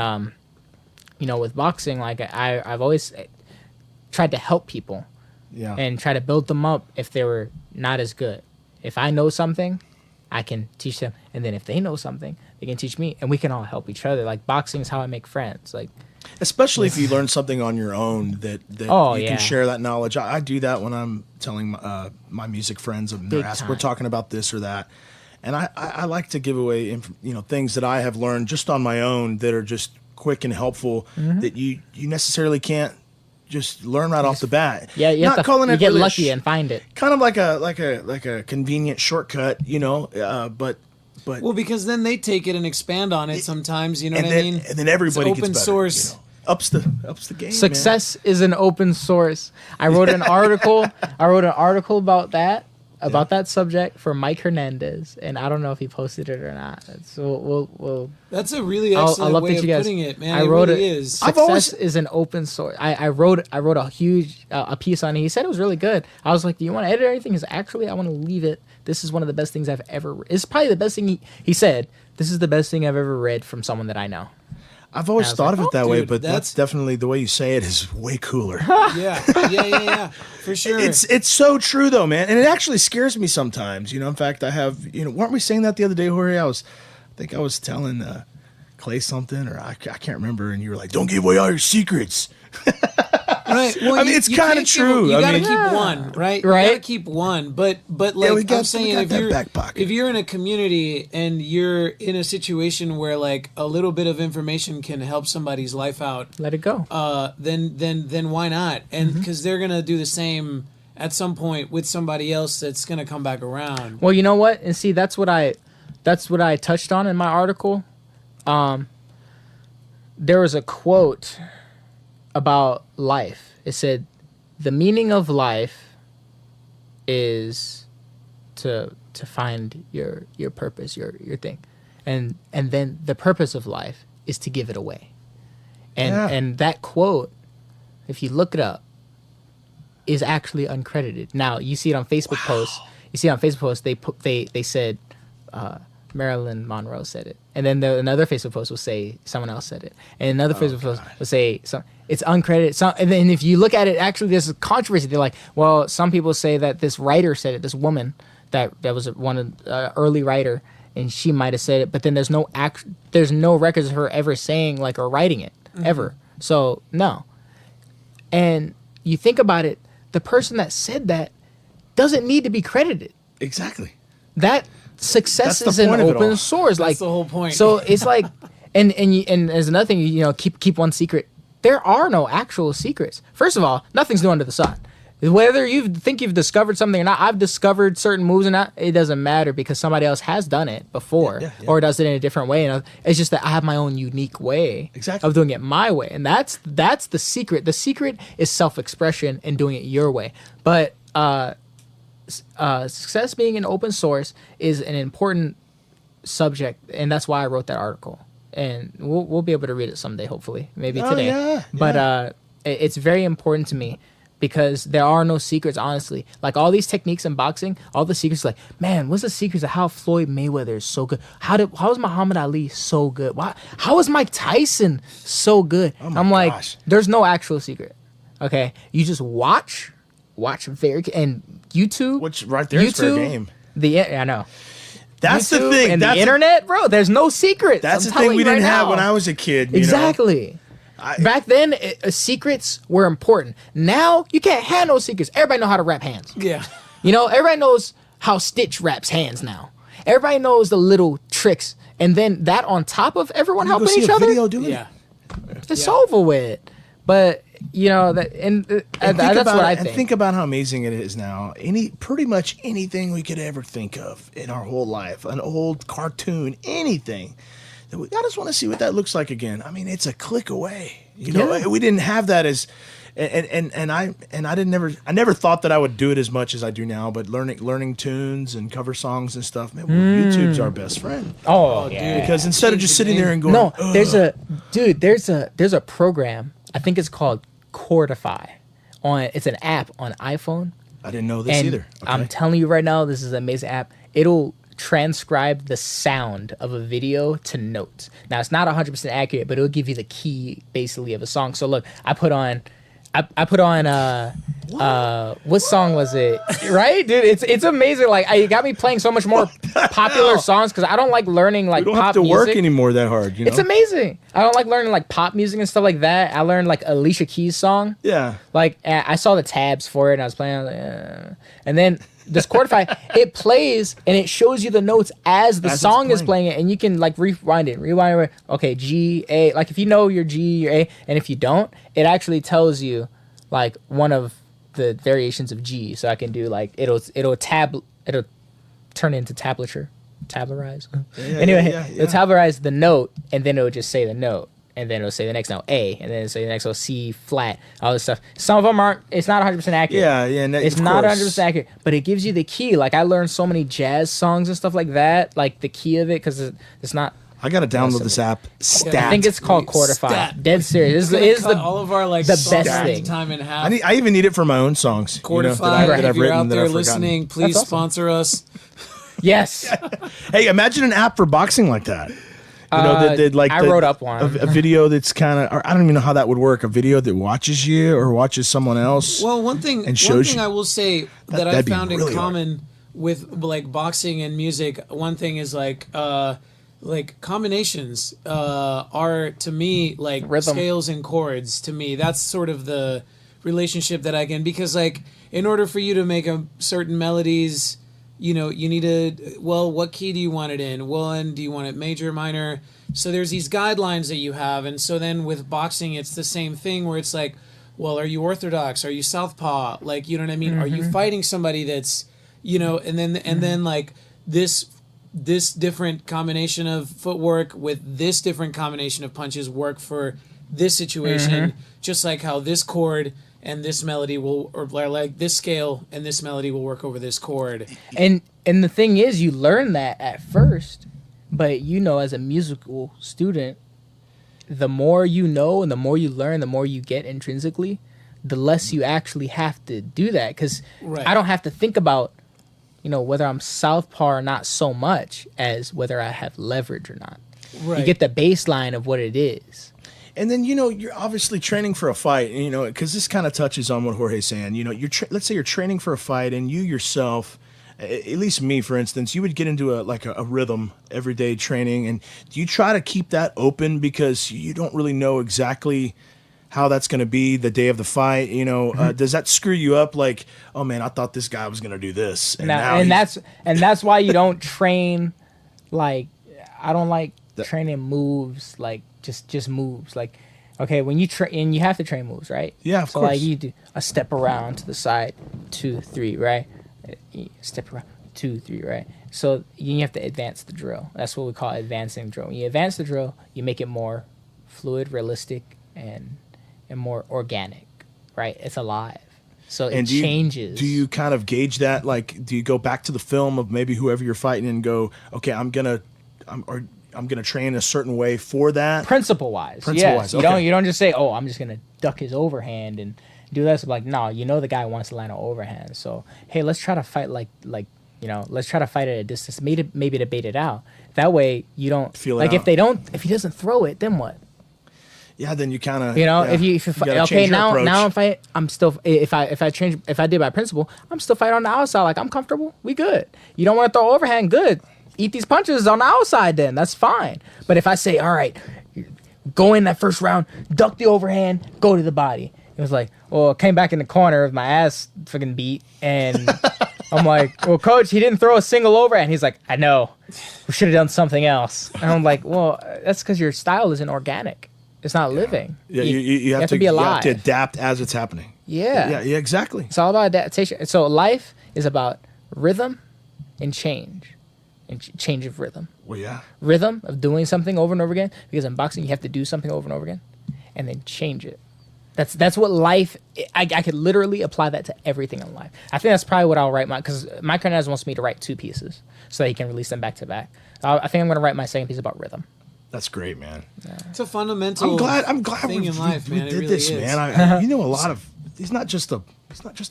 you know, with boxing, like I've always tried to help people and try to build them up if they were not as good. If I know something, I can teach them. And then if they know something, they can teach me, and we can all help each other. Like, boxing is how I make friends. Like, especially if you learn something on your own that you can share that knowledge. I do that when I'm telling my music friends, and they're asking, we're talking about this or that, and I like to give away things that I have learned just on my own that are just quick and helpful that you necessarily can't just learn right off the bat. Yeah, you not calling it get really lucky and find it. kind of like a convenient shortcut, you know. But Well, because then they take it and expand on it sometimes, you know what I then, mean? and then everybody It's gets open better, source. you know. Ups the game. Success is an open source. I wrote an article. About that subject for Mike Hernandez, and I don't know if he posted it or not. So we'll That's a really excellent way of putting it, man. It really is. Success is an open source. I wrote a huge a piece on it. He said it was really good. I was like, do you want to edit or anything? He's actually, I want to leave it. This is one of the best things I've ever. It's probably the best thing he said. This is the best thing I've ever read from someone that I know. I've always was thought like, of it that way, dude, but that's- that's definitely the way you say it is way cooler. Yeah, for sure. It's so true though, man, and it actually scares me sometimes. In fact, I have. Weren't we saying that the other day, Jorge? I think I was telling Clay something, or I can't remember, and you were like, "Don't give away all your secrets." Right. Well, I mean, it's kinda can't true. You I gotta mean- keep one, right? You Right. gotta keep one, but like we got I'm saying, if that you're back pocket. if you're in a community and you're in a situation where like a little bit of information can help somebody's life out, Let it go. then why not? And because they're gonna do the same at some point with somebody else that's gonna come back around. Well, you know what? And see, that's what I touched on in my article. There was a quote about life. It said, "The meaning of life is to find your purpose, your thing, and then the purpose of life is to give it away." And that quote, if you look it up, is actually uncredited. Now you see it on Facebook posts. You see it on Facebook posts. They said Marilyn Monroe said it, and then another Facebook post will say someone else said it, and another Facebook post will say it's uncredited. And then if you look at it, actually there's a controversy. They're like, well, some people say that this writer said it, this woman that was one of early writer, and she might have said it, but then there's no records of her ever saying like or writing it ever. So no. And you think about it, the person that said that doesn't need to be credited. Exactly. That success That's is the in point of it all. open source. Like the whole point. So it's like, and there's another thing. Keep one secret. There are no actual secrets. First of all, nothing's new under the sun. Whether you think you've discovered something or not, I've discovered certain moves or not. It doesn't matter because somebody else has done it before or does it in a different way. And it's just that I have my own unique way of doing it my way, and that's the secret. The secret is self-expression and doing it your way. But success being an open source is an important subject, and that's why I wrote that article. And we'll be able to read it someday, hopefully, maybe today. Yeah, but it's very important to me because there are no secrets, honestly. Like all these techniques in boxing, all the secrets, like, man, what's the secrets of how Floyd Mayweather is so good? How is Muhammad Ali so good? How is Mike Tyson so good? I'm like, there's no actual secret. Okay, you just watch and YouTube. Which right there is fair game. I know. That's YouTube the thing. And that's the internet, bro. There's no secrets. That's I'm the thing telling we you didn't right have now. when I was a kid. Exactly. Back then, secrets were important. Now you can't have no secrets. Everybody know how to rap hands. Yeah. Everybody knows how Stitch raps hands now. Everybody knows the little tricks, and then that on top of everyone helping each other. Video doing Yeah. It's over with. But that's what I think. And think about how amazing it is now. Pretty much anything we could ever think of in our whole life, an old cartoon, anything. I just want to see what that looks like again. I mean, it's a click away. We didn't have that as, and I never thought that I would do it as much as I do now. But learning tunes and cover songs and stuff, man, YouTube's our best friend. Oh, yeah. Because instead of just sitting there and going, no, there's a program. I think it's called Chordify. It's an app on iPhone. I didn't know this And either. Okay. I'm telling you right now, this is an amazing app. It'll transcribe the sound of a video to notes. Now, it's not 100% accurate, but it'll give you the key, basically, of a song. So, look, I put on what song was it? Right, dude, it's amazing. Like, it got me playing so much more popular songs because I don't like learning like we don't pop have to music. work anymore that hard. It's amazing. I don't like learning like pop music and stuff like that. I learned like Alicia Keys song. Yeah. Like I saw the tabs for it and I was playing. I was like, and then this Chordify, it plays and it shows you the notes as the song is playing it, and you can like rewind it. Okay, G, A. Like if you know your G, your A, and if you don't, it actually tells you like one of the variations of G. So I can do like it'll turn into tablarize. It'll tablarize the note, and then it'll just say the note. And then it'll say the next note A, and then it'll say the next note C flat, all this stuff. Some of them aren't. It's not 100% accurate. Yeah. It's not 100% accurate, but it gives you the key. Like I learned so many jazz songs and stuff like that, like the key of it, because it's not. I gotta download this app. Stat. I think it's called Chordify. Stat. Dead serious. This is all of our like the songs best thing. time and a half. I even need it for my own songs. Chordify. That If I've you're written out that there I've forgotten. listening, please That's awesome. sponsor us. Yes. Hey, imagine an app for boxing like that. You know, I wrote up one. a video that's kind of, I don't even know how that would work. A video that watches you or watches someone else. Well, one thing I will say that I found in common with like boxing and music, one thing is like combinations are to me like rhythm. Scales and chords. To me, that's sort of the relationship that I can, because like in order for you to make a certain melodies, you know, you need to, well, what key do you want it in? Well, and do you want it major, minor? So there's these guidelines that you have. And so then with boxing, it's the same thing where it's like, well, are you orthodox? Are you southpaw? Like, you know what I mean? Mm-hmm. Are you fighting somebody that's, you know, and then like this different combination of footwork with this different combination of punches work for this situation, just like how this chord and this melody will, or like this scale and this melody will work over this chord. And the thing is, you learn that at first, but you know, as a musical student, the more you know and the more you learn, the more you get intrinsically, the less you actually have to do that. Because I don't have to think about, you know, whether I'm southpaw or not so much as whether I have leverage or not. Right. You get the baseline of what it is. And then, you know, you're obviously training for a fight, you know, because this kind of touches on what Jorge's saying. You know, let's say you're training for a fight, and you yourself, at least me, for instance, you would get into a rhythm everyday training, and do you try to keep that open because you don't really know exactly how that's going to be the day of the fight? You know, does that screw you up? Like, oh man, I thought this guy was going to do this, and that's why you don't train. Like, I don't like training moves like. Just moves. Like, okay, when you train, you have to train moves, right? Yeah, of course. So like you do a step around to the side, 2, 3, right? Step around, 2, 3, right? So you have to advance the drill. That's what we call advancing the drill. When you advance the drill, you make it more fluid, realistic, and more organic, right? It's alive. So it changes. Do you kind of gauge that? Like, do you go back to the film of maybe whoever you're fighting and go, okay, I'm gonna train a certain way for that. Principle wise, yes. You don't just say, oh, I'm just gonna duck his overhand and do this. Like, no, you know the guy wants to land an overhand. So hey, let's try to fight like let's try to fight at a distance. Maybe to bait it out. That way you don't feel like if he doesn't throw it, then what? Yeah, then you kind of if you fight, okay, now I'm fighting. I'm still if I did by principle, I'm still fighting on the outside. Like, I'm comfortable. We good. You don't want to throw overhand, good. Eat these punches on the outside, then that's fine. But if I say, all right, go in that first round, duck the overhand, go to the body. It was like, well, I came back in the corner with my ass fucking beat, and I'm like, well, coach, he didn't throw a single overhand. He's like, I know, we should have done something else. And I'm like, well, that's because your style isn't organic. It's not living. Yeah, you have to be alive. You have to adapt as it's happening. Yeah, exactly. It's all about adaptation. So life is about rhythm and change. And change of rhythm. Well, yeah. Rhythm of doing something over and over again, because in boxing you have to do something over and over again, and then change it. That's what life. I could literally apply that to everything in life. I think that's probably what I'll write because Mike Hernandez wants me to write 2 pieces so that he can release them back to back. I think I'm going to write my second piece about rhythm. That's great, man. Yeah. It's a fundamental. I'm glad thing in life, man. We did really this, is. man. You know, a lot of. He's not just a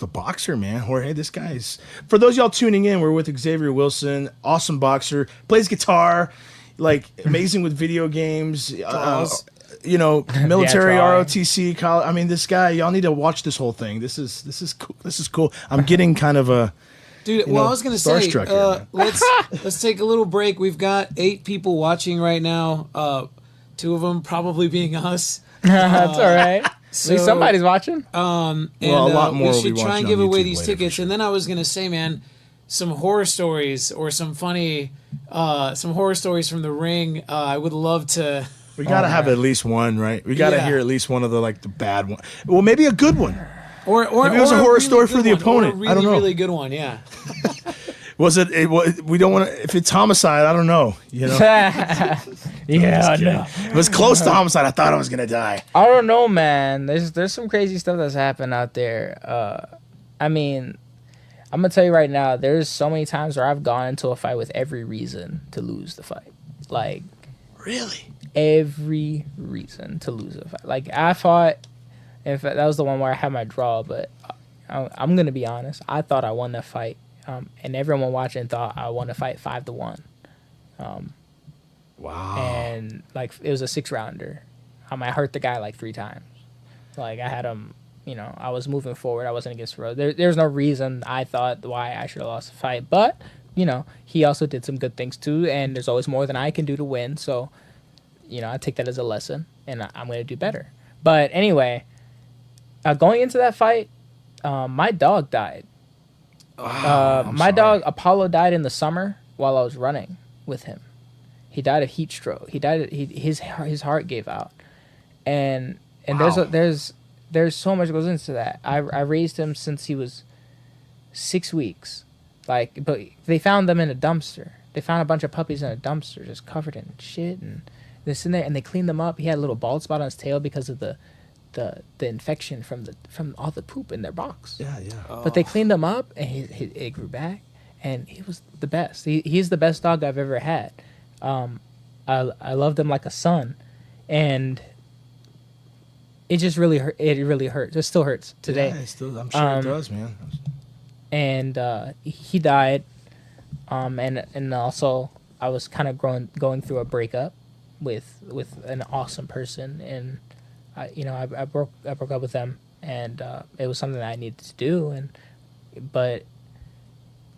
boxer, man. Jorge, this guy's. For those of y'all tuning in, we're with Xavier Wilson, awesome boxer, plays guitar, like amazing with video games. You know, military, ROTC, college. I mean, this guy. Y'all need to watch this whole thing. This is cool. This is cool. I'm getting kind of a. Dude, well, I was gonna say, let's take a little break. We've got 8 people watching right now. 2 of them probably being us. That's all right. So, at least somebody's watching. And a lot more we should try and give away these later, tickets. sure. And then I was gonna say, man, some horror stories or some funny, some horror stories from the ring. I would love to. We gotta have at least one, right? We gotta hear at least one of the bad one. Well, maybe a good one. Or maybe it was a horror story for the opponent. Really, I don't know. Really good one, yeah. Was it? We don't want to. If it's homicide, I don't know. You know. Yeah, no. It was close to homicide. I thought I was gonna die. I don't know, man. There's some crazy stuff that's happened out there. I mean, I'm gonna tell you right now. There's so many times where I've gone into a fight with every reason to lose the fight. Like, really, every reason to lose a fight. Like, I fought. In fact, that was the one where I had my draw. But I'm gonna be honest. I thought I won that fight. And everyone watching thought I won the fight 5-1. Wow. And like it was a 6-rounder. I hurt the guy like 3 times. Like I had him, you know, I was moving forward. I wasn't against the road. There's no reason I thought why I should have lost the fight. But, you know, he also did some good things too. And there's always more than I can do to win. So, you know, I take that as a lesson and I'm going to do better. But anyway, going into that fight, my dog died. My dog, Apollo, died in the summer while I was running with him. He died of heat stroke. He died. His heart gave out. And Wow. there's so much goes into that. I raised him since he was 6 weeks, like, but they found them in a dumpster. They found a bunch of puppies in a dumpster, just covered in shit, and this and that. And they cleaned them up. He had a little bald spot on his tail because of the infection from all the poop in their box. Yeah. But they cleaned him up, and it grew back, and he was the best. He's the best dog I've ever had. I loved him like a son, and it just really hurt. It really hurts. It still hurts today. Yeah, I'm sure it does, man. And he died. And also I was kind of going through a breakup with an awesome person, and I broke up with them, and it was something that I needed to do, but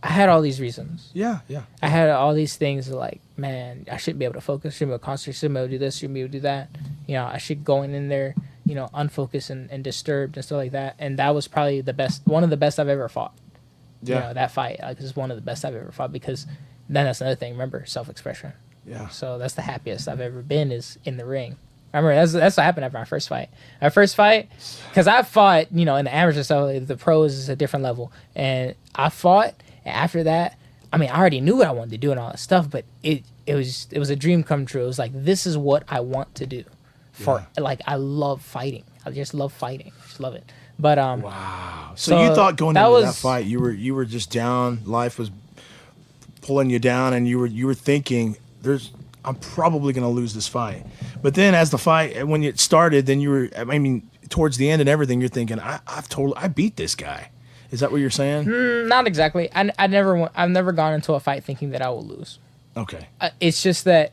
I had all these reasons. Yeah. I had all these things like, man, I shouldn't be able to focus, shouldn't be able to concentrate, shouldn't be able to do this, shouldn't be able to do that. You know, I should go in there, you know, unfocused and disturbed and stuff like that. And that was probably one of the best I've ever fought. Yeah. You know, that fight, like, is one of the best I've ever fought, because then that's another thing. Remember, self-expression. Yeah. So that's the happiest I've ever been, is in the ring. I remember that's what happened after my first fight. My first fight, because I fought, you know, in the amateur stuff, like, the pros is a different level. And I fought, and after that, I mean, I already knew what I wanted to do and all that stuff, but it was a dream come true. It was like, this is what I want to do. Like, I love fighting. I just love fighting. I just love it. But wow. So you thought going into that fight, you were just down. Life was pulling you down, and you were thinking, I'm probably going to lose this fight. But then, as the fight, when it started, then towards the end and everything, you're thinking, I beat this guy. Is that what you're saying? Not exactly. I've never gone into a fight thinking that I will lose. Okay. It's just that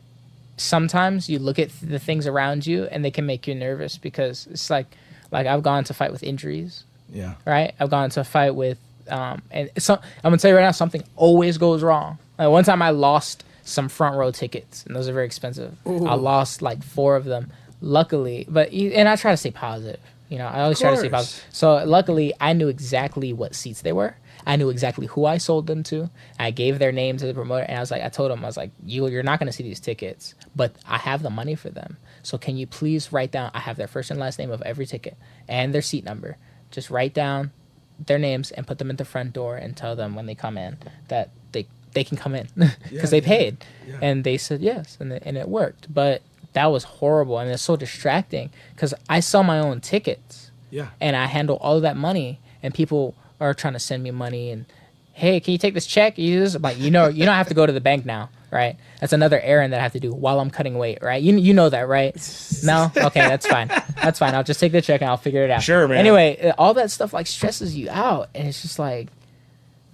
sometimes you look at the things around you and they can make you nervous, because it's like I've gone to fight with injuries. Yeah. Right. I've gone to a fight with I'm gonna tell you right now, something always goes wrong. Like, one time I lost some front row tickets, and those are very expensive. Ooh. I lost like 4 of them. Luckily, and I try to stay positive. You know, I always try to stay positive. So luckily, I knew exactly what seats they were. I knew exactly who I sold them to. I gave their name to the promoter, and I told him, you're not going to see these tickets, but I have the money for them. So can you please write down, I have their first and last name of every ticket and their seat number. Just write down their names and put them at the front door, and tell them when they come in that they can come in, because they paid. Yeah. And they said yes, and it worked. But that was horrible, and it's so distracting, because I sell my own tickets. Yeah. And I handle all of that money, and people are trying to send me money, and, hey, can you take this check? You don't have to go to the bank now, right? That's another errand that I have to do while I'm cutting weight, right? You know that, right? No? Okay, that's fine. That's fine. I'll just take the check and I'll figure it out. Sure, man. Anyway, all that stuff like stresses you out, and it's just like,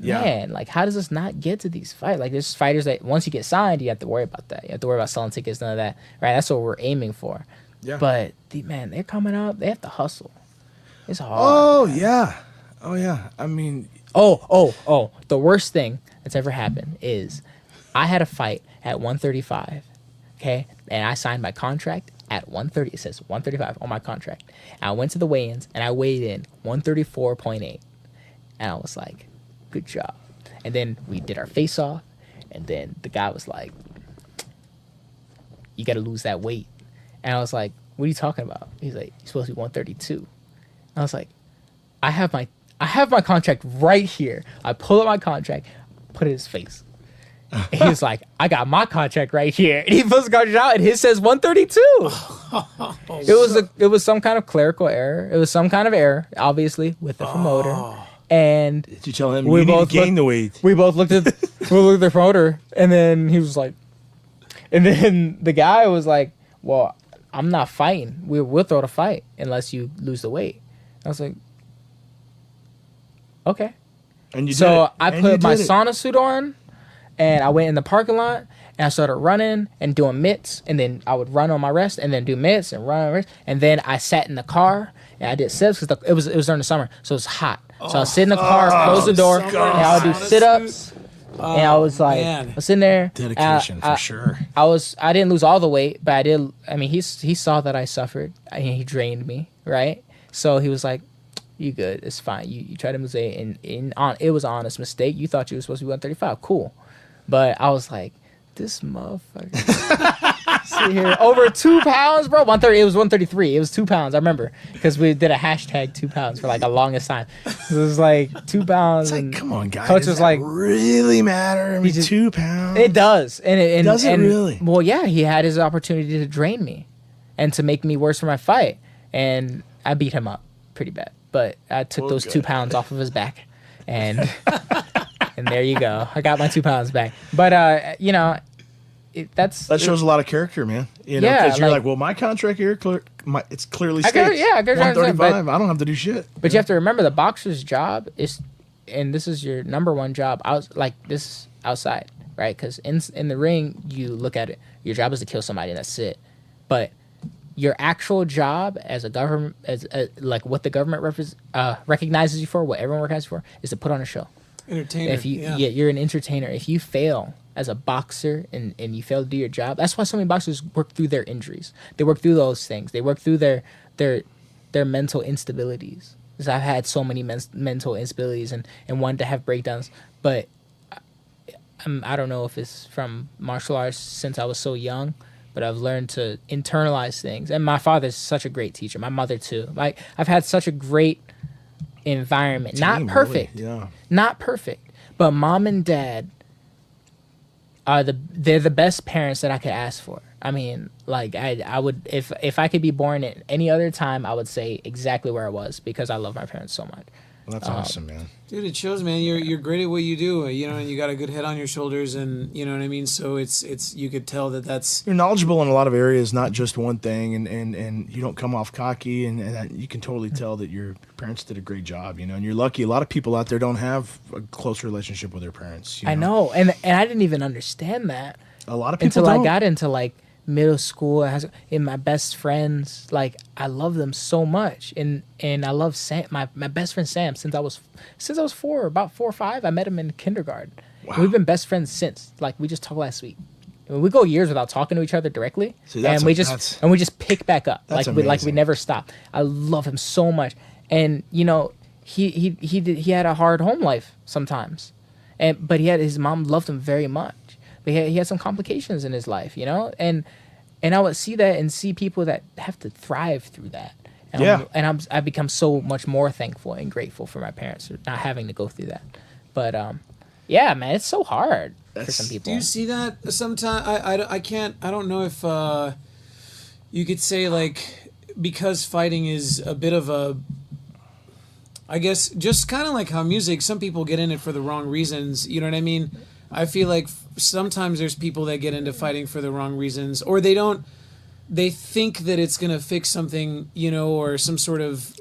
yeah. Man, like, how does this not get to these fights? Like, there's fighters that once you get signed, you have to worry about that. You have to worry about selling tickets, none of that, right? That's what we're aiming for. Yeah. But they're coming up. They have to hustle. It's hard. Oh, man. Yeah. I mean, the worst thing that's ever happened is I had a fight at 135, okay? And I signed my contract at 130. It says 135 on my contract. And I went to the weigh-ins, and I weighed in 134.8. And I was like, good job. And then we did our face-off, and then the guy was like, you got to lose that weight. And I was like, what are you talking about? He's like, you're supposed to be 132. I was like, I have my contract right here. I pull up my contract, put it in his face. And he was like, I got my contract right here. And he pulls the contract out, and his says 132. It was some kind of clerical error. It was some kind of error, obviously, with the promoter. And did you tell him you need to gain the weight? We both looked at the promoter, and then he was like, and then the guy was like, well, I'm not fighting. We'll throw the fight unless you lose the weight. I was like, okay. And I put my sauna suit on, and I went in the parking lot, And I started running and doing mitts, and then I would run on my rest, and then do mitts and run on my rest. And then I sat in the car and I did sit-ups because it was during the summer, so it was hot. So I was sitting in the car, close the door, and I would do sit-ups. And I was like, I was sitting there. Dedication for sure. I didn't lose all the weight, but I did. I mean, he saw that I suffered. He drained me, right? So he was like, "You good? It's fine. You tried to lose weight, and it was an honest mistake. You thought you were supposed to be 135. Cool." But I was like, this motherfucker. See here, over 2 pounds, bro. 130. It was 133. It was 2 pounds. I remember because we did a hashtag 2 pounds for like the longest time. So it was like 2 pounds. It's like, come on, guys. Coach does was that like, really matter? I mean, 2 pounds. It does, and does it really? Well, yeah. He had his opportunity to drain me, and to make me worse for my fight, and I beat him up pretty bad. But I took those 2 pounds off of his back, and and there you go. I got my 2 pounds back. But you know. That shows a lot of character, man. You know, yeah, because you're like, well, my contract here, it's clearly states I 135. I don't have to do shit. But you have to remember, the boxer's job is, and this is your number one job. This outside, right? Because in the ring, you look at it. Your job is to kill somebody, and that's it. But your actual job as a government, like what the government recognizes you for, what everyone recognizes you for, is to put on a show. Entertainer. You're an entertainer. If you fail as a boxer and you fail to do your job, that's why so many boxers work through their injuries. They work through those things. They work through their mental instabilities. Because I've had so many mental instabilities and wanted to have breakdowns, but I don't know if it's from martial arts since I was so young, but I've learned to internalize things. And my father's such a great teacher. My mother too. Like, I've had such a great environment. Not perfect. Really. Yeah. Not perfect. But mom and dad they're the best parents that I could ask for. I mean, like I would if I could be born at any other time, I would say exactly where I was because I love my parents so much. Well, that's awesome, man. Dude, it shows, man. You're great at what you do, you know, and you got a good head on your shoulders, and you know what I mean. So it's you could tell that's you're knowledgeable in a lot of areas, not just one thing, and you don't come off cocky, and you can totally tell that your parents did a great job, you know. And you're lucky. A lot of people out there don't have a close relationship with their parents. I know, and I didn't even understand that. A lot of people until don't. I got into like middle school, and my best friends, like I love them so much, and I love Sam, my best friend Sam, since I was 4, about 4 or 5. I met him in kindergarten. Wow. And we've been best friends since. Like, we just talked last week. I mean, we go years without talking to each other directly, and we just pick back up. Like we never stop. I love him so much, and you know he had a hard home life sometimes, but his mom loved him very much. But he had some complications in his life, you know, and I would see that and see people that have to thrive through that. And I've become so much more thankful and grateful for my parents for not having to go through that. But yeah, man, it's so hard for some people. Do you see that sometimes? I can't. I don't know if you could say, like, because fighting is a bit of a, I guess, just kind of like how music, some people get in it for the wrong reasons. You know what I mean? I feel like sometimes there's people that get into fighting for the wrong reasons, or they think that it's going to fix something, you know, or some sort of,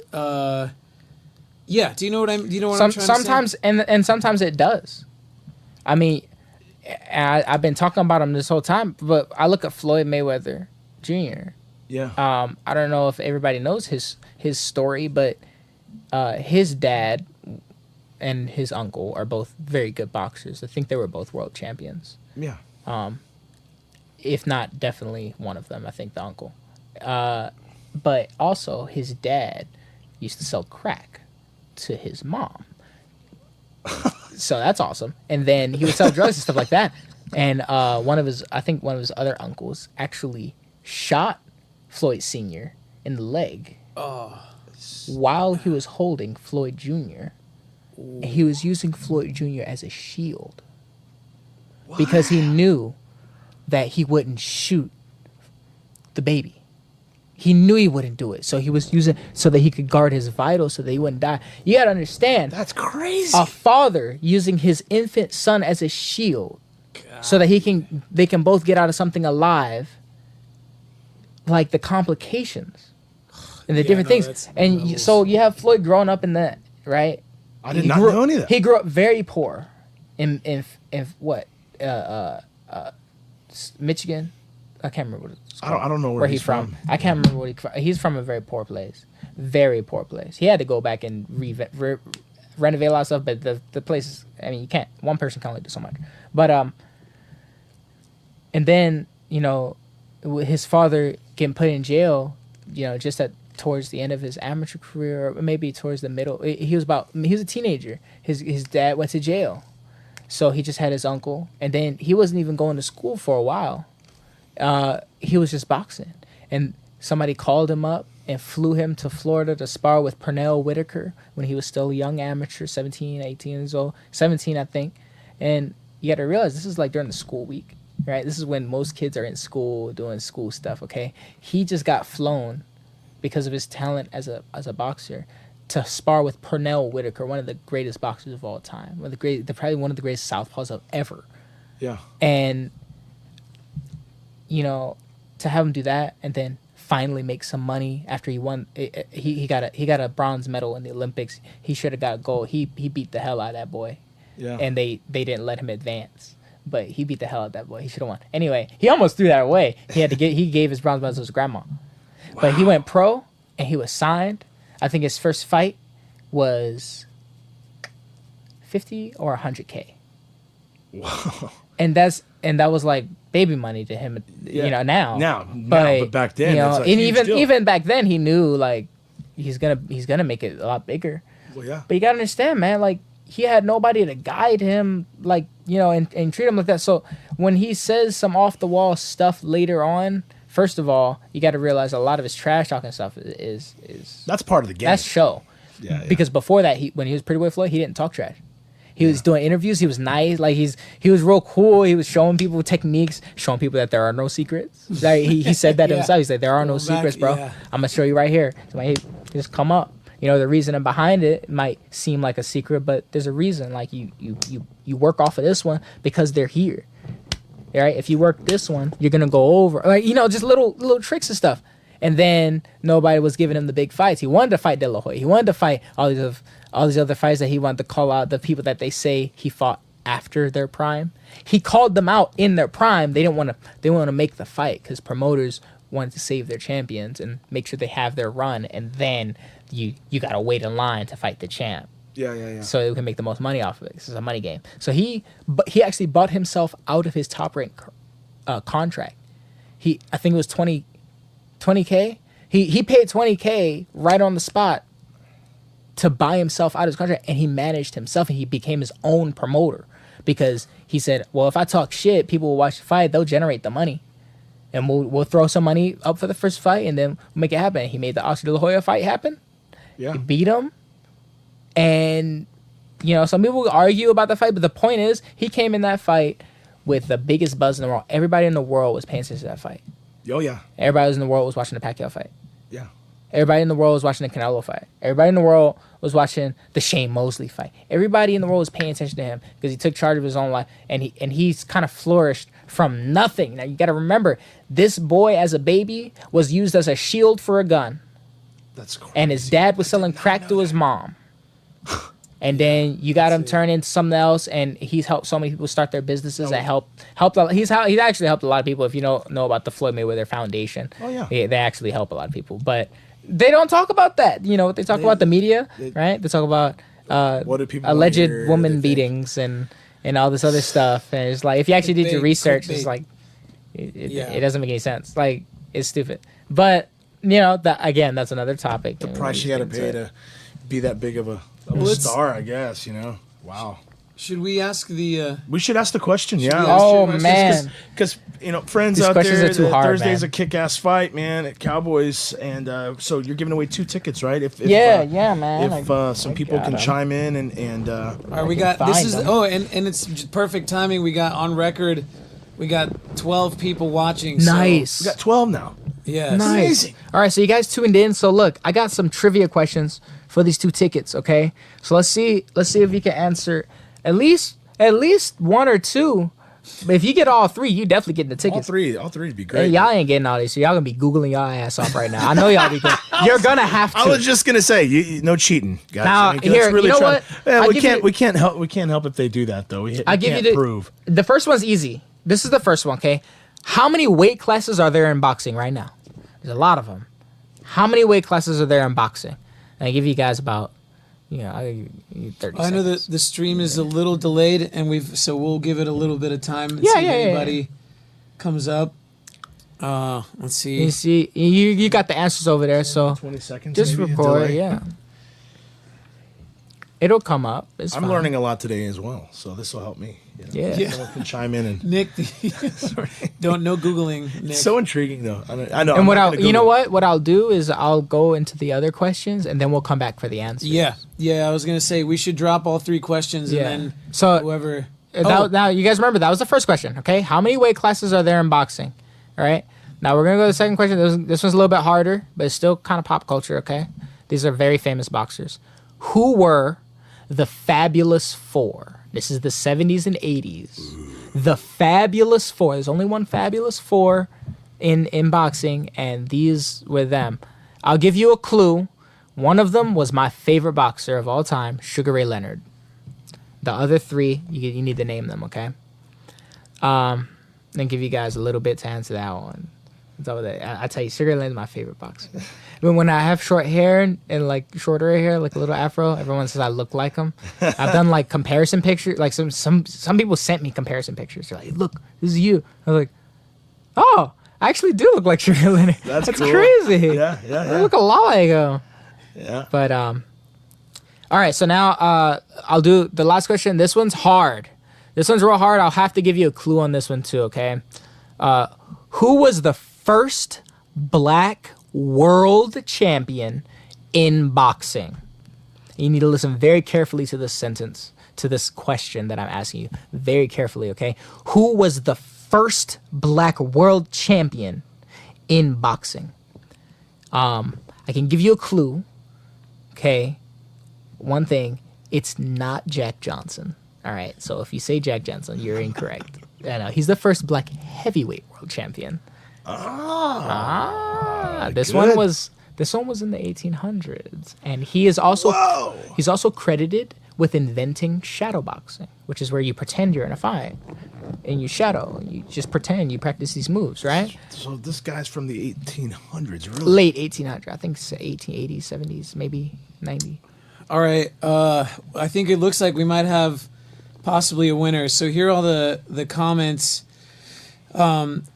yeah. Do you know what I'm trying to say? Sometimes, and sometimes it does. I mean, I've been talking about him this whole time, but I look at Floyd Mayweather Jr. Yeah. I don't know if everybody knows his story, but his dad and his uncle are both very good boxers. I think they were both world champions. Yeah. If not, definitely one of them. I think the uncle. But also, his dad used to sell crack to his mom. So that's awesome. And then he would sell drugs and stuff like that. And one of his other uncles actually shot Floyd Sr. in the leg while he was holding Floyd Jr. He was using Floyd Jr. as a shield. What? Because he knew that he wouldn't shoot the baby. He knew he wouldn't do it. So he was using so that he could guard his vitals so that he wouldn't die. You got to understand. That's crazy. A father using his infant son as a shield so that they can both get out of something alive. Like the complications and the different things. And so you have Floyd growing up in that, right? I did not know any of that. He grew up very poor in what Michigan. I can't remember what it's I don't know where he's from. I can't remember what he's from. A very poor place. Very poor place. He had to go back and renovate a lot of stuff, but the place is, I mean, you can't, one person can only do so much. But and then, you know, his father getting put in jail, you know, just towards the end of his amateur career, or maybe towards the middle. He was a teenager. His dad went to jail, so he just had his uncle, and then he wasn't even going to school for a while. He was just boxing, and somebody called him up and flew him to Florida to spar with Pernell Whitaker when he was still a young amateur, 17, 18 years old, 17, I think. And you got to realize this is like during the school week, right? This is when most kids are in school doing school stuff, okay? He just got flown because of his talent as a boxer to spar with Pernell Whitaker, one of the greatest boxers of all time, probably one of the greatest southpaws of ever. Yeah. And, you know, to have him do that and then finally make some money after he won. He got a bronze medal in the Olympics. He should have got a gold. He beat the hell out of that boy. Yeah. And they didn't let him advance. But he beat the hell out of that boy. He should have won. Anyway, he almost threw that away. He gave his bronze medal to his grandma. Wow. But he went pro and he was signed. I think his first fight was 50 or 100K. Wow. And that was like baby money to him, you know, now. But back then, you know, it's and even back then, he knew like he's gonna make it a lot bigger. Well, yeah. But you gotta understand, man, like he had nobody to guide him, like, you know, and treat him like that. So when he says some off the wall stuff later on, first of all, you got to realize a lot of his trash talking stuff is that's part of the game. That's show. Yeah. Because before that, when he was Pretty Boy Floyd, he didn't talk trash. He was doing interviews. He was nice. Like he was real cool. He was showing people techniques, showing people that there are no secrets. Like he said that himself. He said there are no secrets, bro. I'm gonna show you right here. So like, hey, just come up. You know, the reason behind it might seem like a secret, but there's a reason. Like you work off of this one because they're here. All right. If you work this one, you're gonna go over. Like, you know, just little tricks and stuff. And then nobody was giving him the big fights. He wanted to fight De La Hoya. He wanted to fight all these other fights that he wanted to call out, the people that they say he fought after their prime. He called them out in their prime. They didn't want to make the fight because promoters wanted to save their champions and make sure they have their run, and then you got to wait in line to fight the champ. Yeah. So they can make the most money off of it. This is a money game. So he actually bought himself out of his top rank contract. I think it was 20K. He paid 20K right on the spot to buy himself out of his contract, and he managed himself, and he became his own promoter because he said, well, if I talk shit, people will watch the fight, they'll generate the money, and we'll throw some money up for the first fight, and then we'll make it happen. He made the Oscar De La Hoya fight happen. Yeah. He beat him, and, you know, some people argue about the fight, but the point is, he came in that fight with the biggest buzz in the world. Everybody in the world was paying attention to that fight. Oh, yeah. Everybody in the world was watching the Pacquiao fight. Yeah. Everybody in the world was watching the Canelo fight. Everybody in the world was watching the Shane Mosley fight. Everybody in the world was paying attention to him because he took charge of his own life, and he's kind of flourished from nothing. Now, you got to remember, this boy as a baby was used as a shield for a gun. That's crazy. And his dad was selling crack to his mom. And then you got him turn into something else, and he's helped so many people start their businesses that helped. He's actually helped a lot of people. If you know about the Floyd Mayweather Foundation, they actually help a lot of people. But they don't talk about that. You know, they talk about the media, right? They talk about alleged woman beatings and all this other stuff. And it's like, if you actually did your research, it's like it doesn't make any sense. Like, it's stupid. But you know, that's another topic. The price you got to pay to be that big of a star, I guess, you know. Wow. Should we ask the... We should ask the question, yeah. Oh, man. Because, you know, friends These out questions there, are too hard, Thursday's man. a kick-ass fight, man, at Cowboys. And so you're giving away 2 tickets, right? If man. If some people can chime in and all right, we got... This is... Oh, and it's just perfect timing. We got on record... We got 12 people watching. Nice. So we got 12 now. Yeah. Nice. Amazing. All right, so you guys tuned in. So look, I got some trivia questions for these 2 tickets, okay? So let's see if you can answer at least 1 or 2. But if you get all 3, you definitely getting the tickets. All three would be great. Hey, y'all ain't getting all these, so y'all gonna be Googling y'all ass off right now. I know y'all be good. You're gonna have to. I was just gonna say, no cheating, guys. Now, let's here, you know what? We can't help if they do that though. We can't prove. The first one's easy. This is the first one, okay? How many weight classes are there in boxing right now? There's a lot of them. How many weight classes are there in boxing? And I give you guys about, I'll give you 30 seconds. I know that the stream is a little delayed, and we'll give it a little bit of time and see if anybody comes up. Let's see. You see, you got the answers over there, so 20 seconds. just maybe, record. delay. Yeah, it'll come up. It's I'm fine. learning a lot today as well, so this will help me. Yeah. Someone can chime in and. Nick, no Googling, Nick. It's so intriguing though. I know. And what what I'll do is I'll go into the other questions and then we'll come back for the answers. Yeah. I was gonna say we should drop all 3 questions and then whoever. Now you guys remember that was the first question. Okay, how many weight classes are there in boxing? All right. Now we're gonna go to the second question. This one's a little bit harder, but it's still kind of pop culture. Okay, these are very famous boxers. Who were the Fabulous Four? This is the 70s and 80s. The Fabulous Four. There's only one Fabulous Four in boxing, and these were them. I'll give you a clue. One of them was my favorite boxer of all time, Sugar Ray Leonard. The other 3, you need to name them, okay? Then give you guys a little bit to answer that one. So I tell you, Sugar Ray Leonard's my favorite boxer. But when I have short hair and like shorter hair, like a little afro, everyone says I look like him. I've done like comparison pictures. Like some people sent me comparison pictures. They're like, "Look, this is you." I was like, "Oh, I actually do look like Sugar Ray Leonard. That's cool. Crazy. Yeah. I look a lot like him." Yeah. But all right. So now I'll do the last question. This one's hard. This one's real hard. I'll have to give you a clue on this one too. Okay. Who was the first black world champion in boxing? You need to listen very carefully to this sentence, to this question that I'm asking you. Very carefully, okay? Who was the first black world champion in boxing? I can give you a clue, okay? One thing, it's not Jack Johnson. All right, so if you say Jack Johnson, you're incorrect. I know, he's the first black heavyweight world champion. This one was in the 1800s, and he is also he's also credited with inventing shadow boxing, which is where you pretend you're in a fight and you shadow, you just pretend you practice these moves, right? So this guy's from the 1800s, really? Late 1800s, I think it's 1880s, 70s, maybe 90. All right, I think it looks like we might have possibly a winner. So here are all the comments.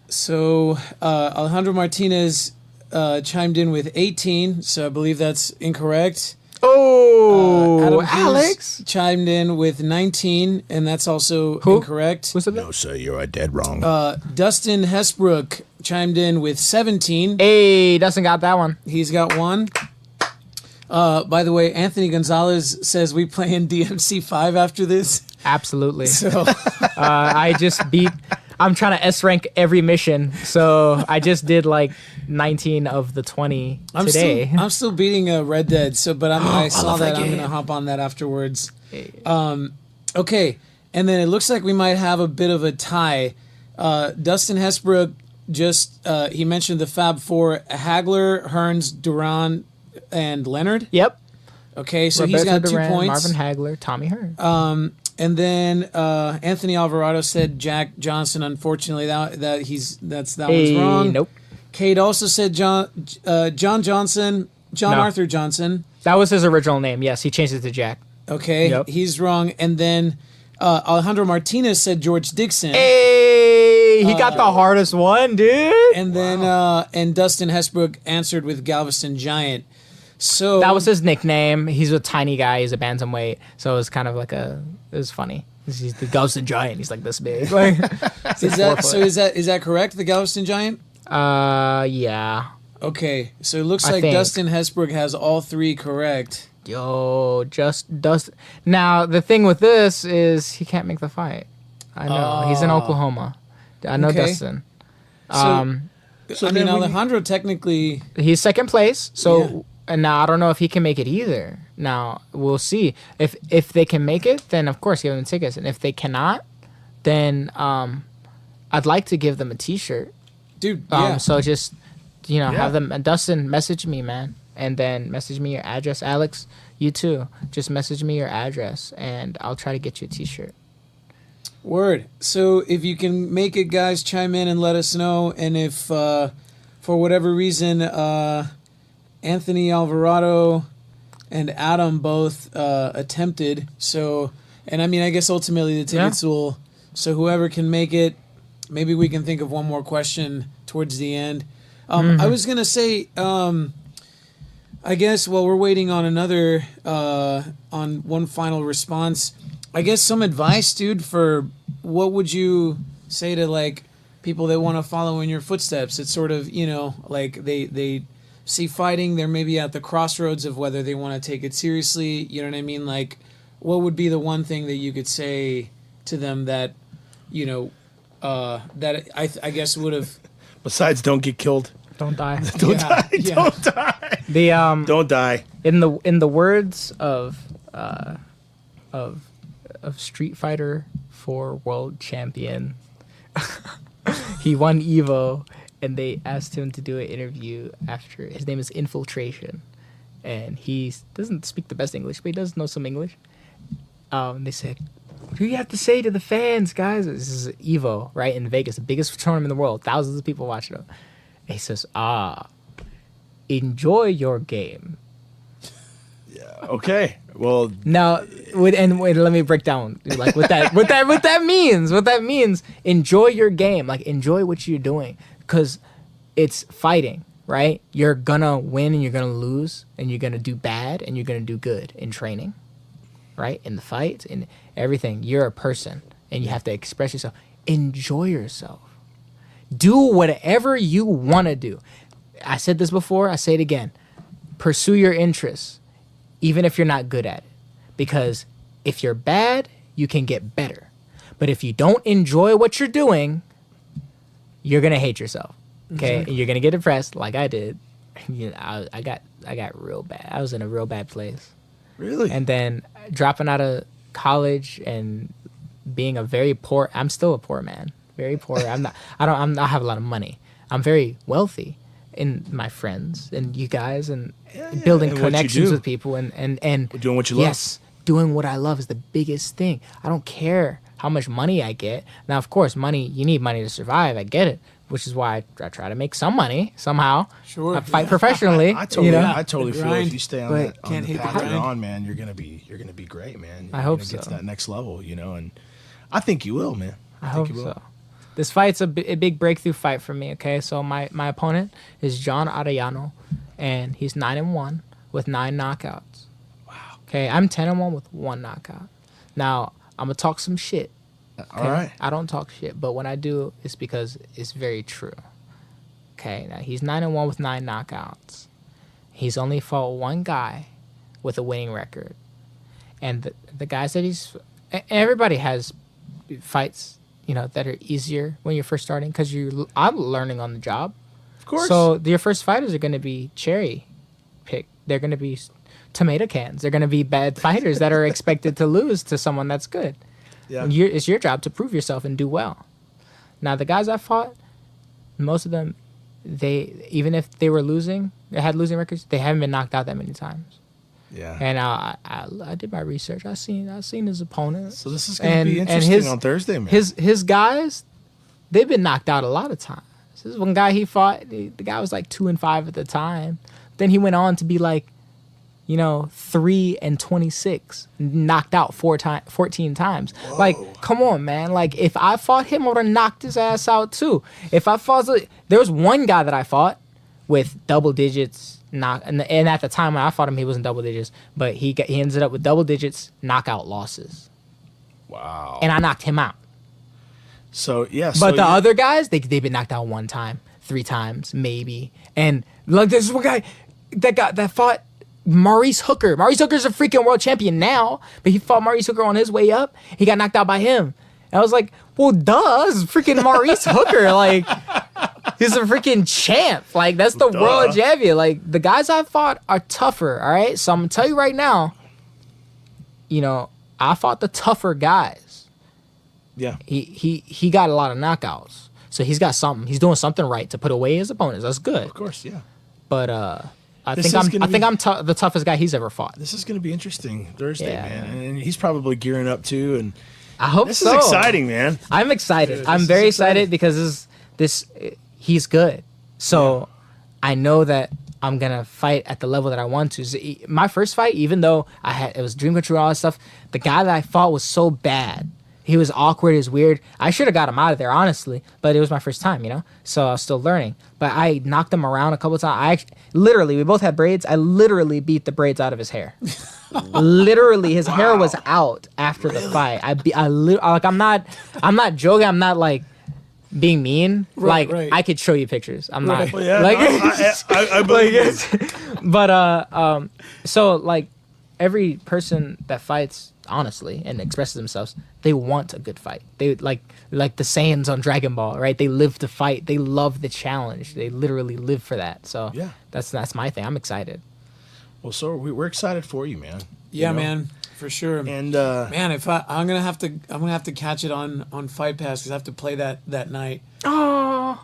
So Alejandro Martinez chimed in with 18, so I believe that's incorrect. Adam Alex chimed in with 19, and that's also incorrect. What's that? No, sir, you are dead wrong. Dustin Hesbrook chimed in with 17. Hey, Dustin got that one. He's got 1. By the way, Anthony Gonzalez says we play in DMC 5 after this. Absolutely. So I just beat. I'm trying to S rank every mission, so I just did like 19 of the 20 today. I'm still beating Red Dead, but I saw that. I'm gonna hop on that afterwards. Okay, and then it looks like we might have a bit of a tie. Dustin Hesbrook he mentioned the Fab Four: Hagler, Hearns, Duran, and Leonard. Yep. Okay, so Roberto he's got Duran, 2 points. Marvin Hagler, Tommy Hearns. And then Anthony Alvarado said Jack Johnson. Unfortunately, that one's wrong. Nope. Kate also said John Johnson, Arthur Johnson. That was his original name. Yes, he changed it to Jack. Okay, Yep. He's wrong. And then Alejandro Martinez said George Dixon. Hey, he got the hardest one, dude. And then and Dustin Hesbrook answered with Galveston Giant. So That was his nickname. He's a tiny guy. He's a bantamweight, so it was kind of like it was funny. He's the Galveston Giant. He's like this big. Like, is that correct? The Galveston Giant? Yeah. Okay, so it looks like Dustin Hesbrook has all 3 correct. Yo, just Dustin. Now the thing with this is he can't make the fight. I know he's in Oklahoma. I know Dustin. So I mean, Alejandro technically he's second place. So. Yeah. And now I don't know if he can make it either. Now we'll see. If they can make it, then of course give them tickets. And if they cannot, then I'd like to give them a T-shirt. Dude, yeah. So just have them. And Dustin, message me, man, and then message me your address. Alex, you too. Just message me your address, and I'll try to get you a T-shirt. Word. So if you can make it, guys, chime in and let us know. And if for whatever reason Anthony Alvarado and Adam both attempted, so, and I mean, I guess ultimately the tickets will, so whoever can make it, maybe we can think of one more question towards the end. I was going to say, I guess while we're waiting on another, on one final response, I guess some advice, dude, for what would you say to like people that want to follow in your footsteps? It's sort of, you know, like they see fighting, they're maybe at the crossroads of whether they want to take it seriously. You know what I mean? Like, what would be the one thing that you could say to them that, you know, that I guess would have... Besides, don't get killed. Don't die. Don't die. Yeah. Don't die. Don't die. In the words of Street Fighter 4 world champion, he won Evo, and they asked him to do an interview after. His name is Infiltration, and he doesn't speak the best English, but he does know some English. They said, "What do you have to say to the fans, guys?" This is Evo, right, in Vegas, the biggest tournament in the world, thousands of people watching it. And he says, enjoy your game. Okay. Well, now, wait, let me break down like what that means. What that means, enjoy your game, like enjoy what you're doing, because it's fighting, right? You're gonna win and you're gonna lose, and you're gonna do bad and you're gonna do good in training, right? In the fight, in everything. You're a person and you have to express yourself. Enjoy yourself. Do whatever you want to do. I said this before, I say it again. Pursue your interests, even if you're not good at it. Because if you're bad, you can get better. But if you don't enjoy what you're doing, you're going to hate yourself. Okay? Exactly. And you're going to get depressed like I did. You know, I got real bad. I was in a real bad place. really? And then dropping out of college and being a very poor, I'm still a poor man. Very poor. I don't have a lot of money. I'm very wealthy in my friends and you guys and building and what you connections do. with people and Doing what you love. Yes, doing what I love is the biggest thing. I don't care how much money I get. Now, of course, you need money to survive. I get it, which is why I try to make some money somehow. Sure. I fight professionally. I totally, you know? I totally feel grind, if you stay on but that on can't the hit the path you're grind. on, man, you're gonna be great, man. You're I hope gonna get to so. that next level, you know, and I think you will, man. I think hope you will. so. This fight's a big breakthrough fight for me, okay? So my opponent is John Arellano, and he's 9-1 with 9 knockouts. Wow. Okay, I'm 10-1 with 1 knockout. Now, I'm going to talk some shit. Okay? All right. I don't talk shit, but when I do, it's because it's very true. Okay, now he's 9-1 with 9 knockouts. He's only fought one guy with a winning record. And the guys that everybody has fights, you know, that are easier when you're first starting because I'm learning on the job. Of course. So your first fighters are going to be cherry picked. They're going to be tomato cans. They're going to be bad fighters that are expected to lose to someone that's good. Yeah. It's your job to prove yourself and do well. Now, the guys I fought, most of them, even if they were losing, they had losing records, they haven't been knocked out that many times. Yeah. And I did my research. I seen his opponent. So this is going to be interesting on Thursday, man. His guys, they've been knocked out a lot of times. This one guy he fought, the guy was like 2-5 at the time. Then he went on to be like, 3-26, knocked out 14 times. Whoa. Like, come on, man. Like, if I fought him, I would have knocked his ass out too. There was one guy that I fought with double digits and at the time when I fought him, he wasn't double digits, but he ended up with double digits knockout losses. Wow. And I knocked him out. So yeah. But the other guys, they've been knocked out 1 time, 3 times, maybe. And like there's one guy that fought Maurice Hooker. Maurice Hooker's a freaking world champion now, but he fought Maurice Hooker on his way up. He got knocked out by him. And I was like, well, duh, this is freaking Maurice Hooker. Like, he's a freaking champ. Like, that's the world champion. Like, the guys I fought are tougher, all right? So I'm going to tell you right now, I fought the tougher guys. Yeah. He got a lot of knockouts. So he's got something. He's doing something right to put away his opponents. That's good. Of course, yeah. But I think I'm the toughest guy he's ever fought. This is going to be interesting Thursday, Yeah. man. And he's probably gearing up too. And I hope This so. is exciting, man. I'm excited. Dude, I'm this very is exciting. excited because he's good. So I know that I'm gonna fight at the level that I want to. So my first fight, even though it was dream come true, all that stuff, the guy that I fought was so bad. He was awkward. He was weird. I should have got him out of there, honestly. But it was my first time, So I was still learning. But I knocked him around a couple of times. We both had braids. I literally beat the braids out of his hair. Literally, his hair was out after the fight. I'm not joking. I'm not like being mean. Right. I could show you pictures. I'm not Well, yeah, like. I believe it. But so like every person that fights honestly and expresses themselves, they want a good fight. They like the Saiyans on Dragon Ball, right? They live to fight. They love the challenge. They literally live for that. So Yeah. that's my thing. I'm excited. Well, so we're excited for you, man. Yeah, You know? man, for sure. And Man, if I'm gonna have to catch it on Fight Pass because I have to play that night. Oh,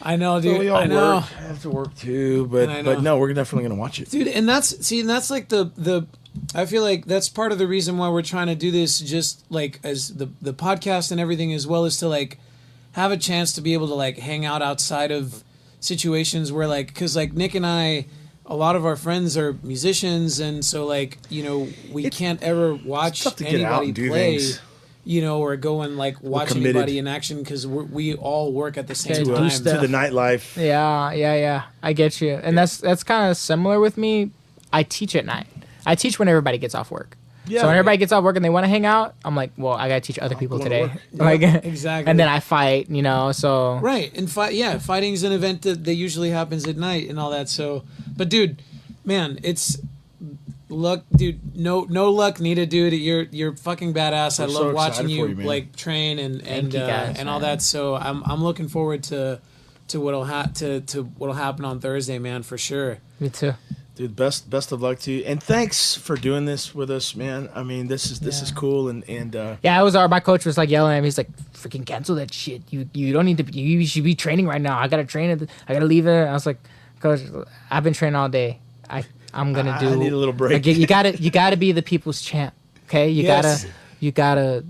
I know, dude. we all I know, work. I have to work too, And I know. but no, we're definitely gonna watch it. dude. And that's like the. I feel like that's part of the reason why we're trying to do this, just like as the podcast and everything, as well as to like have a chance to be able to like hang out outside of situations where like, because like Nick and I, a lot of our friends are musicians, and so like we can't ever watch tough to get out anybody and do play. things. Or go and like watch committed. anybody in action because we all work at the same Okay, do time. stuff. To the nightlife. yeah. I get you. And that's kind of similar with me. I teach at night. I teach when everybody gets off work. Yeah. So when everybody gets off work and they want to hang out, I'm like, well, I gotta teach other people going to today. work. Like Exactly. And then I fight, So Right, and fighting's an event that usually happens at night and all that. So, but dude, man, it's luck, dude. No luck needed, dude. You're fucking badass. I We're love so watching excited you for you, man. like train and Thank you guys, and all man. that. So I'm looking forward to what'll what'll happen on Thursday, man, for sure. me too. Dude, best of luck to you, and thanks for doing this with us, man. I mean, this is cool, and Yeah, it was my coach was like yelling at me. He's like, "Freaking cancel that shit! You don't need to. You should be training right now. I gotta train it. I gotta leave it." I was like, "Coach, I've been training all day. I'm gonna do. I need a little break." Like, you gotta be the people's champ. Okay, you gotta.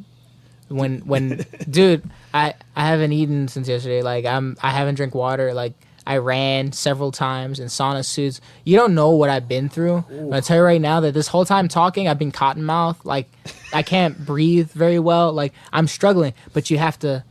When dude, I haven't eaten since yesterday. Like I haven't drank water. Like I ran several times in sauna suits. You don't know what I've been through. I tell you right now that this whole time talking, I've been cotton mouth. Like I can't breathe very well. Like I'm struggling. But you have to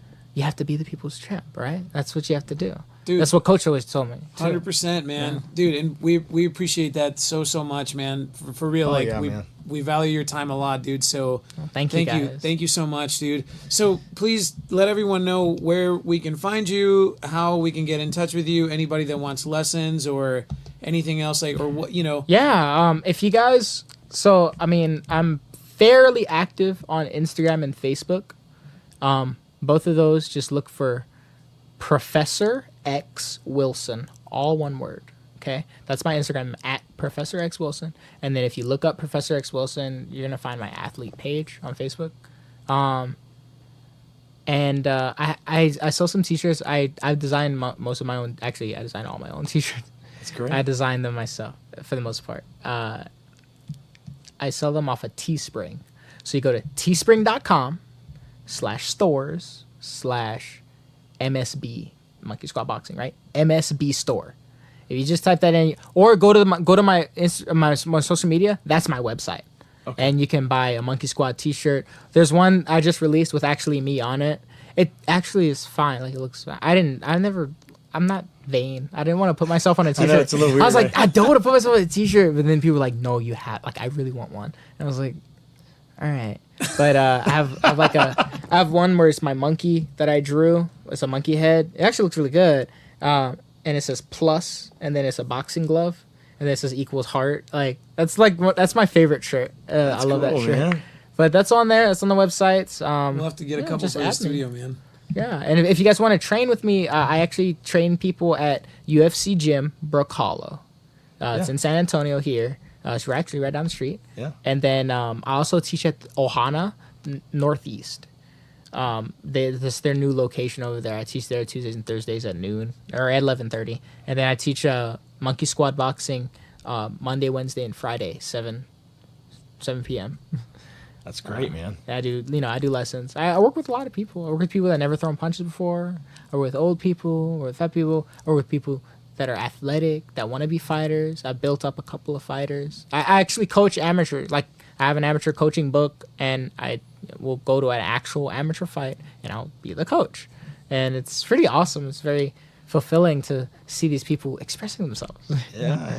be the people's champ, right? That's what you have to do. Dude. That's what Coach always told me. too. 100%, man, dude, and we appreciate that so much, man. For real, like yeah, man. we value your time a lot, dude. So Thank you, guys. thank you so much, dude. So please let everyone know where we can find you, how we can get in touch with you. Anybody that wants lessons or anything else, like or what Yeah, if you guys, so I mean, I'm fairly active on Instagram and Facebook. Both of those, just look for Professor X Wilson, all one word. Okay, that's my Instagram at Professor X Wilson. And then if you look up Professor X Wilson, you're gonna find my athlete page on Facebook. I sell some t-shirts. I've designed most of my own. Actually, I designed all my own t-shirts. That's great. I designed them myself for the most part. I sell them off of Teespring. So you go to teespring.com/stores/MSB Monkey Squad Boxing, right? MSB store. If you just type that in, or go to my social media, that's my website. Okay. And you can buy a Monkey Squad t-shirt. There's one I just released with actually me on it. It actually is fine. Like it looks fine. I'm not vain. I didn't want to put myself on a t-shirt. know, it's a little weird, I was like, right? I don't want to put myself on a t-shirt. But then people were like, no, you have. Like, I really want one. And I was like, all right. But I have one where it's my monkey that I drew. It's a monkey head. It actually looks really good. And it says plus, and then it's a boxing glove, and then it says equals heart. That's my favorite shirt. I love that cool, shirt. man. But that's on there. It's on the websites. We'll have to get a couple just for the add me. studio, man. Yeah, and if you guys want to train with me, I actually train people at UFC Gym Brook Hollow. It's Yeah. in San Antonio here. So we're actually right down the street. Yeah. And then I also teach at Ohana Northeast. This is their new location over there. I teach there Tuesdays and Thursdays at noon or at 11:30, and then I teach Monkey Squad Boxing Monday, Wednesday, and Friday 7 p.m. That's great, man. I do, I do lessons. I work with a lot of people. I work with people that never thrown punches before, or with old people, or with fat people, or with people that are athletic, that want to be fighters. I built up a couple of fighters. I actually coach amateurs. Like, I have an amateur coaching book, and I will go to an actual amateur fight, and I'll be the coach. And it's pretty awesome. It's very fulfilling to see these people expressing themselves. Yeah.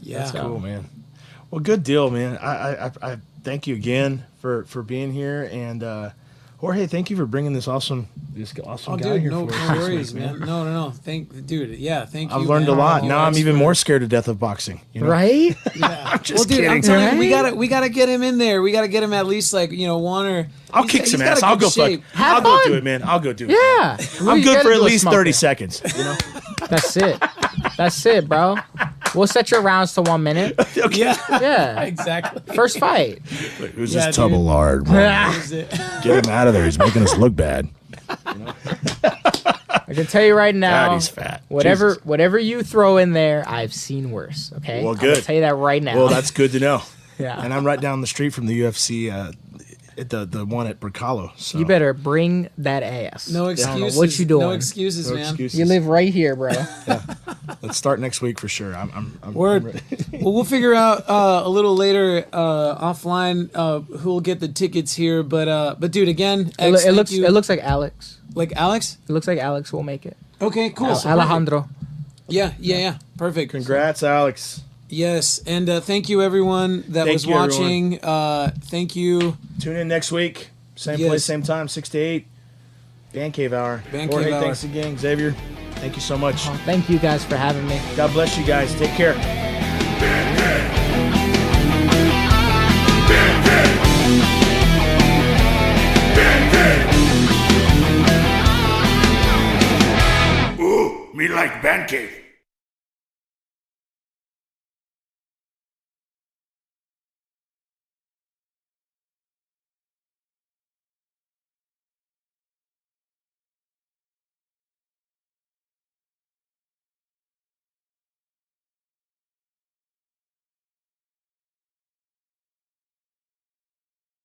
That's So- cool, man. Well, good deal, man. I thank you again for being here, and Jorge, thank you for bringing this awesome Oh, guy dude, here. no for us this worries, week, man. No. Thank you. Thank you. I've learned man. a lot. You're Now I'm even expert. more scared to death of boxing. You know? Right? Yeah. I'm just well, dude, kidding. I'm telling you, Right? we gotta get him in there. We gotta get him at least like one or. I'll kick he's some got ass. a I'll good go fuck. shape. Have I'll go fun. do it, man. I'll go do it. Yeah. I'm You good gotta for at do a least smoker. 30 seconds. You know? That's it. That's it, bro. We'll set your rounds to 1 minute. Yeah. Yeah. Exactly. First fight. Who's Yeah, this dude. Tubalard? Is it? Get him out of there. He's making us look bad. I can tell you right now. God, he's fat. Whatever Jesus. whatever you throw in there, I've seen worse. Okay. Well, I'm gonna good. tell you that right now. Well, that's good to know. Yeah. And I'm right down the street from the UFC, at the one at Bricalo. So You better bring that ass. No I don't know excuses. what you doing? No excuses, no man. excuses. You live right here, bro. Let's start next week for sure. I'm Word. ready. Well, we'll figure out a little later offline who'll get the tickets here. But dude, again, X, It thank looks you. it looks like Alex. like Alex. It looks like Alex will make it. Okay, cool. So perfect. Alejandro. Yeah. Perfect. Congrats, Alex. Yes, and thank you everyone that Thank was you, watching. Thank you. Tune in next week. Same Yes. place, same time, 6 to 8. Bandcave Hour. Bandcave Jorge, Hour. thanks again. Xavier, thank you so much. Oh, thank you guys for having me. God bless you guys. Take care. Ooh, me like Bandcave.